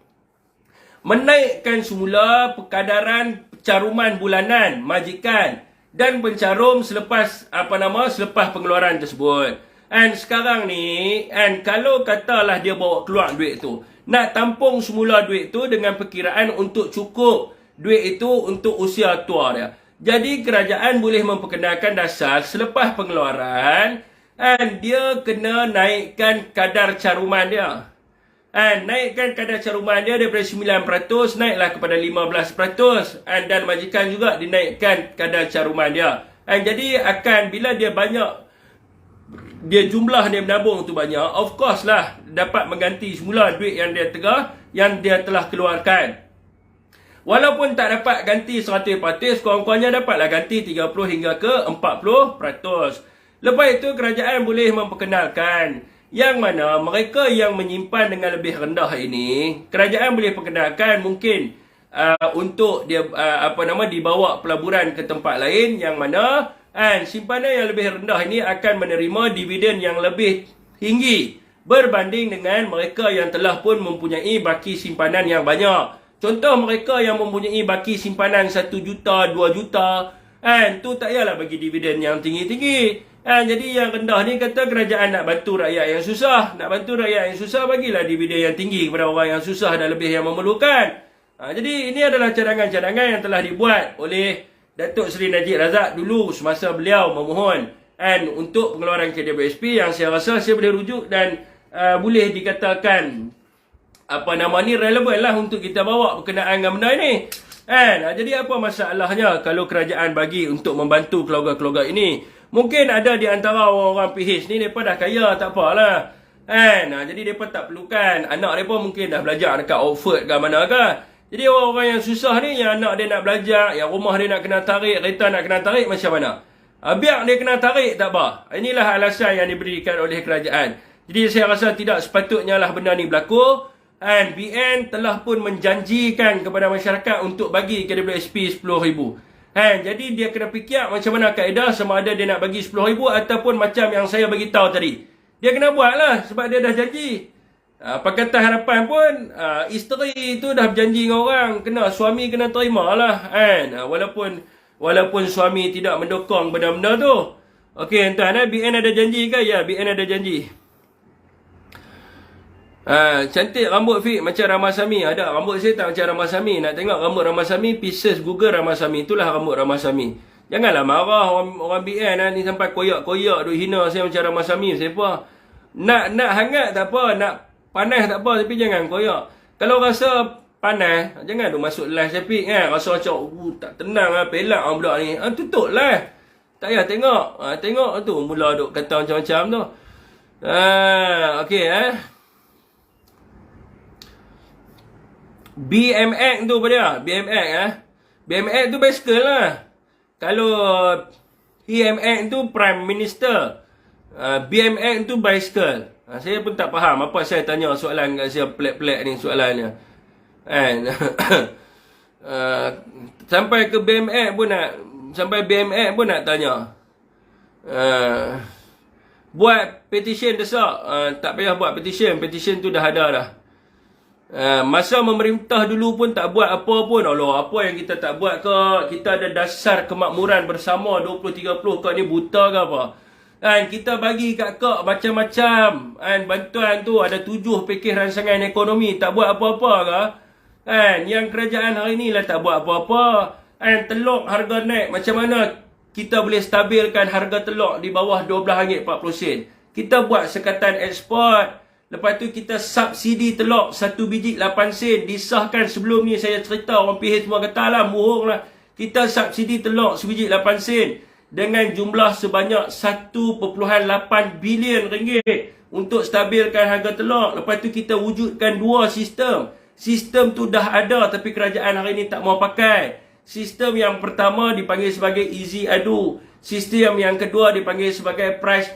menaikkan semula kadaran pencaruman bulanan majikan dan pencarum selepas pengeluaran tersebut. Sekarang ni kalau katalah dia bawa keluar duit tu, nak tampung semula duit tu dengan perkiraan untuk cukup duit itu untuk usia tua dia. Jadi kerajaan boleh memperkenalkan dasar selepas pengeluaran dia kena naikkan kadar caruman dia. Naikkan kadar caruman dia daripada 9% naiklah kepada 15%. Dan majikan juga dinaikkan kadar caruman dia. Jadi bila dia banyak, jumlah dia menabung tu banyak, of course lah dapat mengganti semula duit yang dia telah keluarkan. Walaupun tak dapat ganti 100%, kurang-kurangnya dapatlah ganti 30 hingga ke 40%. Lepas itu kerajaan boleh memperkenalkan yang mana mereka yang menyimpan dengan lebih rendah ini, kerajaan boleh perkenalkan mungkin untuk dia dibawa pelaburan ke tempat lain, yang mana simpanan yang lebih rendah ini akan menerima dividen yang lebih tinggi berbanding dengan mereka yang telah pun mempunyai baki simpanan yang banyak. Contoh mereka yang mempunyai baki simpanan 1 juta, 2 juta, tu tak payahlah bagi dividen yang tinggi-tinggi. Jadi yang rendah ni kata kerajaan nak bantu rakyat yang susah. Nak bantu rakyat yang susah, bagilah dividen yang tinggi kepada orang yang susah dan lebih yang memerlukan. Jadi ini adalah cadangan-cadangan yang telah dibuat oleh Datuk Seri Najib Razak dulu semasa beliau memohon untuk pengeluaran KWSP, yang saya rasa saya boleh rujuk dan boleh dikatakan relevan lah untuk kita bawa berkenaan dengan benda ini. Jadi apa masalahnya kalau kerajaan bagi untuk membantu keluarga-keluarga ini? Mungkin ada di antara orang-orang PH ni, mereka dah kaya, tak apalah. Jadi mereka tak perlukan. Anak mereka mungkin dah belajar dekat Oxford ke mana ke. Jadi orang-orang yang susah ni, yang anak dia nak belajar, yang rumah dia nak kena tarik, kereta nak kena tarik, macam mana? Biar dia kena tarik, tak apa. Inilah alasan yang diberikan oleh kerajaan. Jadi saya rasa tidak sepatutnya lah benda ni berlaku. And BN telah pun menjanjikan kepada masyarakat untuk bagi KWSP 10,000. Jadi dia kena fikir macam mana kaedah, sama ada dia nak bagi 10,000 ataupun macam yang saya bagi tahu tadi. Dia kena buat lah sebab dia dah janji. Pakatan Harapan pun isteri tu dah berjanji dengan orang, suami kena terima lah kan. Walaupun suami tidak mendukung benda-benda tu. Okey tuan, BN ada janji ke? Ya, BN ada janji. Cantik rambut Fik macam Ramasamy. Ada rambut saya tak macam Ramasamy. Nak tengok rambut Ramasamy, pieces Google Ramasamy. Itulah rambut Ramasamy. Janganlah marah orang BN ni sampai koyak-koyak duk hina saya macam Ramasamy. Siapa? Nak hangat tak apa, nak panas tak apa, tapi jangan koyak. Kalau rasa panas, jangan duk masuk live saya Fik kan. Rasa macam tak tenang lah, pelak orang budak ni. Tutup live. Tak payah tengok. Tengok tu mula duk kata macam-macam tu. Okey BMX tu apa dia? BMX tu bicycle lah. Kalau PMX tu Prime Minister, BMX tu bicycle. Saya pun tak faham apa saya tanya soalan kat saya, pelik-pelik ni soalannya. Sampai ke BMX pun nak tanya. Buat petition desak. Tak payah buat petition tu dah ada dah. Masa memerintah dulu pun tak buat apa pun. Allah, apa yang kita tak buat ke? Kita ada dasar kemakmuran bersama 2030 ke ni buta ke apa? Kita bagi kat kak macam-macam. Bantuan tu ada 7 pakej rancangan ekonomi, tak buat apa-apa ke? Yang kerajaan hari ni lah tak buat apa-apa. Telur harga naik, macam mana kita boleh stabilkan harga telur di bawah RM12.40? Kita buat sekatan ekspor. Lepas tu kita subsidi telur 1 biji 8 sen. Disahkan sebelum ni saya cerita, orang PH semua kata lah, bohong lah. Kita subsidi telur sebiji 8 sen dengan jumlah sebanyak 1.8 bilion ringgit untuk stabilkan harga telur. Lepas tu kita wujudkan 2 sistem. Sistem tu dah ada tapi kerajaan hari ni tak mau pakai. Sistem yang pertama dipanggil sebagai easy adu. Sistem yang kedua dipanggil sebagai price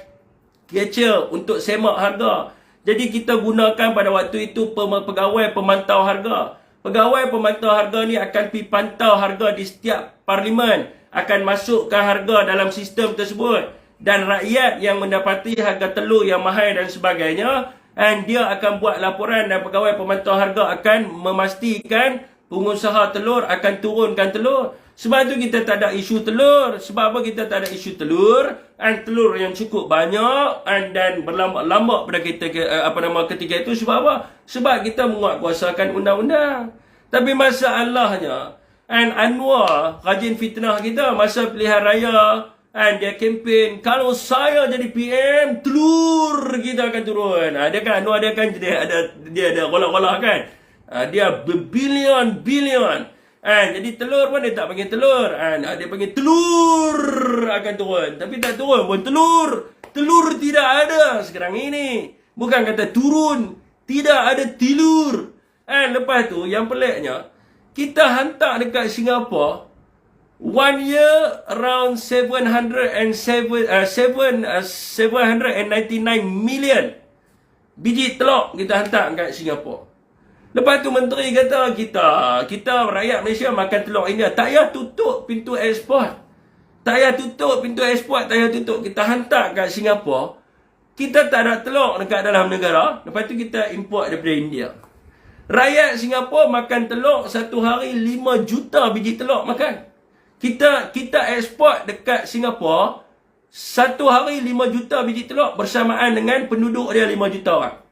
catcher untuk semak harga. Jadi kita gunakan pada waktu itu pegawai pemantau harga. Pegawai pemantau harga ni akan pergi pantau harga di setiap parlimen, akan masukkan harga dalam sistem tersebut. Dan rakyat yang mendapati harga telur yang mahal dan sebagainya, dia akan buat laporan dan pegawai pemantau harga akan memastikan pengusaha telur akan turunkan telur. Sebab tu kita tak ada isu telur. Sebab apa kita tak ada isu telur? Telur yang cukup banyak dan berlambak-lambak pada kita ketika itu. Sebab apa? Sebab kita menguatkuasakan undang-undang. Tapi masalahnya, Anwar rajin fitnah kita masa pilihan raya. Dia kempen, kalau saya jadi PM, telur kita akan turun. Anwar dia ada rolah-rolah kan. Dia berbilion-bilion. Jadi telur pun dia tak panggil telur. Dia panggil telur akan turun. Tapi tak turun pun telur. Telur tidak ada sekarang ini. Bukan kata turun. Tidak ada tilur. Lepas tu yang peliknya, kita hantar dekat Singapura 1 year around 799 million biji telur kita hantar dekat Singapura. Lepas tu menteri kata kita rakyat Malaysia makan telur India. Tak payah tutup pintu ekspor. Tak payah tutup pintu ekspor. Tak payah tutup. Kita hantar kat Singapura. Kita tak ada telur dekat dalam negara. Lepas tu kita import daripada India. Rakyat Singapura makan telur satu hari 5 juta biji telur makan. Kita ekspor dekat Singapura satu hari 5 juta biji telur bersamaan dengan penduduk dia 5 juta orang.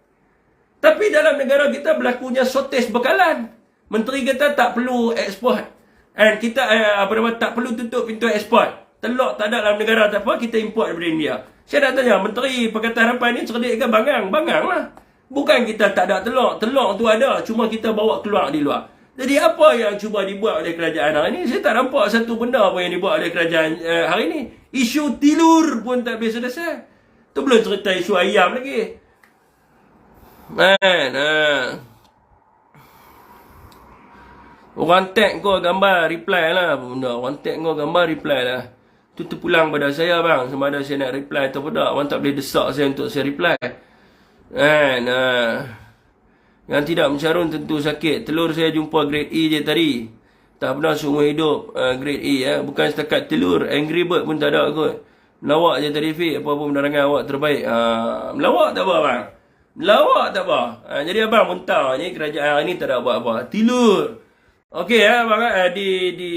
Tapi dalam negara kita berlakunya shortage bekalan. Menteri kata tak perlu ekspor. Kita tak perlu tutup pintu ekspor. Telur tak ada dalam negara tak apa, kita import daripada India. Saya nak tanya, Menteri Pakatan Harapan ni cerdik ke bangang? Bangang lah. Bukan kita tak ada telur. Telur tu ada, cuma kita bawa keluar di luar. Jadi apa yang cuba dibuat oleh kerajaan hari ni? Saya tak nampak satu benda pun yang dibuat oleh kerajaan hari ni. Isu tilur pun tak boleh selesai. Tu belum cerita isu ayam lagi. Orang tag kau gambar reply lah benda. Orang tag kau gambar reply lah. Tu terpulang pada saya bang, sama ada saya nak reply atau tidak. Orang tak boleh desak saya untuk saya reply. Yang tidak mencarun tentu sakit. Telur saya jumpa grade E je tadi. Tak pernah seumur hidup grade E ya. Bukan setakat telur, Angry Bird pun tak ada kot. Melawak je tadi Fik. Apa-apa penerangan awak terbaik. Melawak tak apa abang. Melawak tak apa. Jadi abang muntah ni kerajaan ni tak ada buat apa. Telur. Okey ya abang, di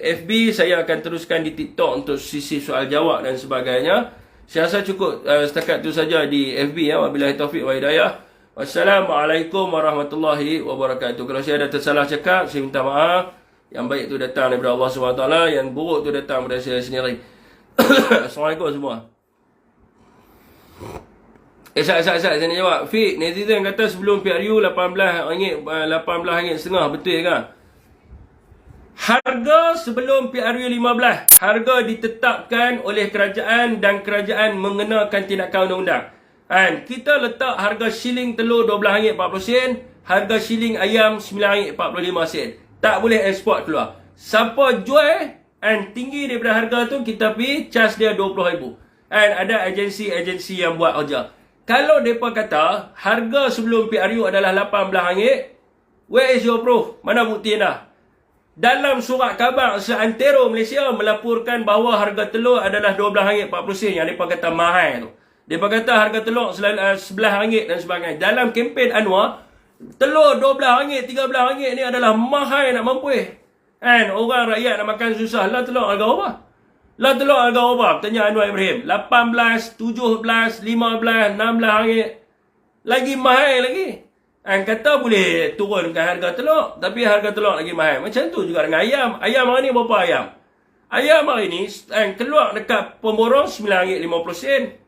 FB saya akan teruskan di TikTok untuk sisi soal jawab dan sebagainya. Saya rasa cukup setakat tu saja di FB ya. Wabillahi taufiq wa hidayah. Wassalamualaikum warahmatullahi wabarakatuh. Kalau saya ada tersalah cakap, saya minta maaf. Yang baik tu datang daripada Allah SWT, yang buruk tu datang daripada saya sendiri. Assalamualaikum semua. Sat, saya nak jawab. Fik, netizen kata sebelum PRU RM18.5, betul ke? Harga sebelum PRU 15, harga ditetapkan oleh kerajaan dan kerajaan mengenakan tindakan undang-undang. And kita letak harga shilling telur RM12.40, harga shilling ayam RM9.45. Tak boleh ekspor keluar. Siapa jual and tinggi daripada harga tu, kita pergi charge dia RM20,000. And ada agensi-agensi yang buat kerja. Kalau mereka kata harga sebelum PRU adalah RM18, where is your proof? Mana bukti anda? Dalam surat khabar seantero Malaysia melaporkan bahawa harga telur adalah RM12.40 yang mereka kata mahal tu. Mereka kata harga telur RM11 dan sebagainya. Dalam kempen Anwar, telur RM12, RM13 ni adalah mahal nak mampu. And orang rakyat nak makan susah. Lah telur harga apa? Lah telur harga apa? Tanya Anwar Ibrahim. 18, 17, 15, RM16. Lagi mahal lagi. And kata boleh turunkan harga telur, tapi harga telur lagi mahal. Macam tu juga dengan ayam. Ayam hari ni berapa ayam? Ayam hari ni keluar dekat pemborong RM9.50.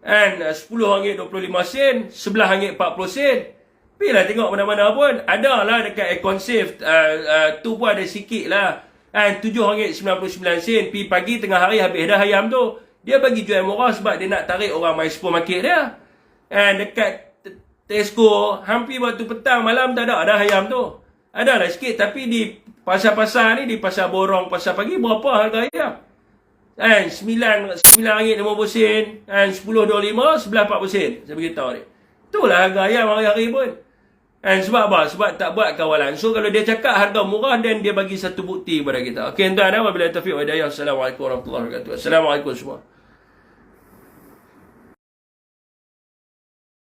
And RM10.25, RM11.40. Pergilah tengok mana-mana pun. Ada lah dekat Econsave, tu pun ada sikit lah. And RM7.99. Pergi pagi tengah hari habis dah ayam tu. Dia bagi jual murah sebab dia nak tarik orang main supermarket dia. And dekat Tesco, hampir waktu petang malam tak ada ayam tu. Ada lah sikit, tapi di pasar-pasar ni, di pasar borong, pasar pagi, berapa harga ayam? And RM9.50, and RM10.25, RM11.40. Saya beritahu ni. Itulah harga ayam hari-hari pun. And sebab apa? Sebab tak buat kawalan. So kalau dia cakap harga murah, dan dia bagi satu bukti kepada kita. Okey tuan-tuan, wabillahi taufiq wa hidayah. Assalamualaikum warahmatullahi wabarakatuh. Assalamualaikum semua.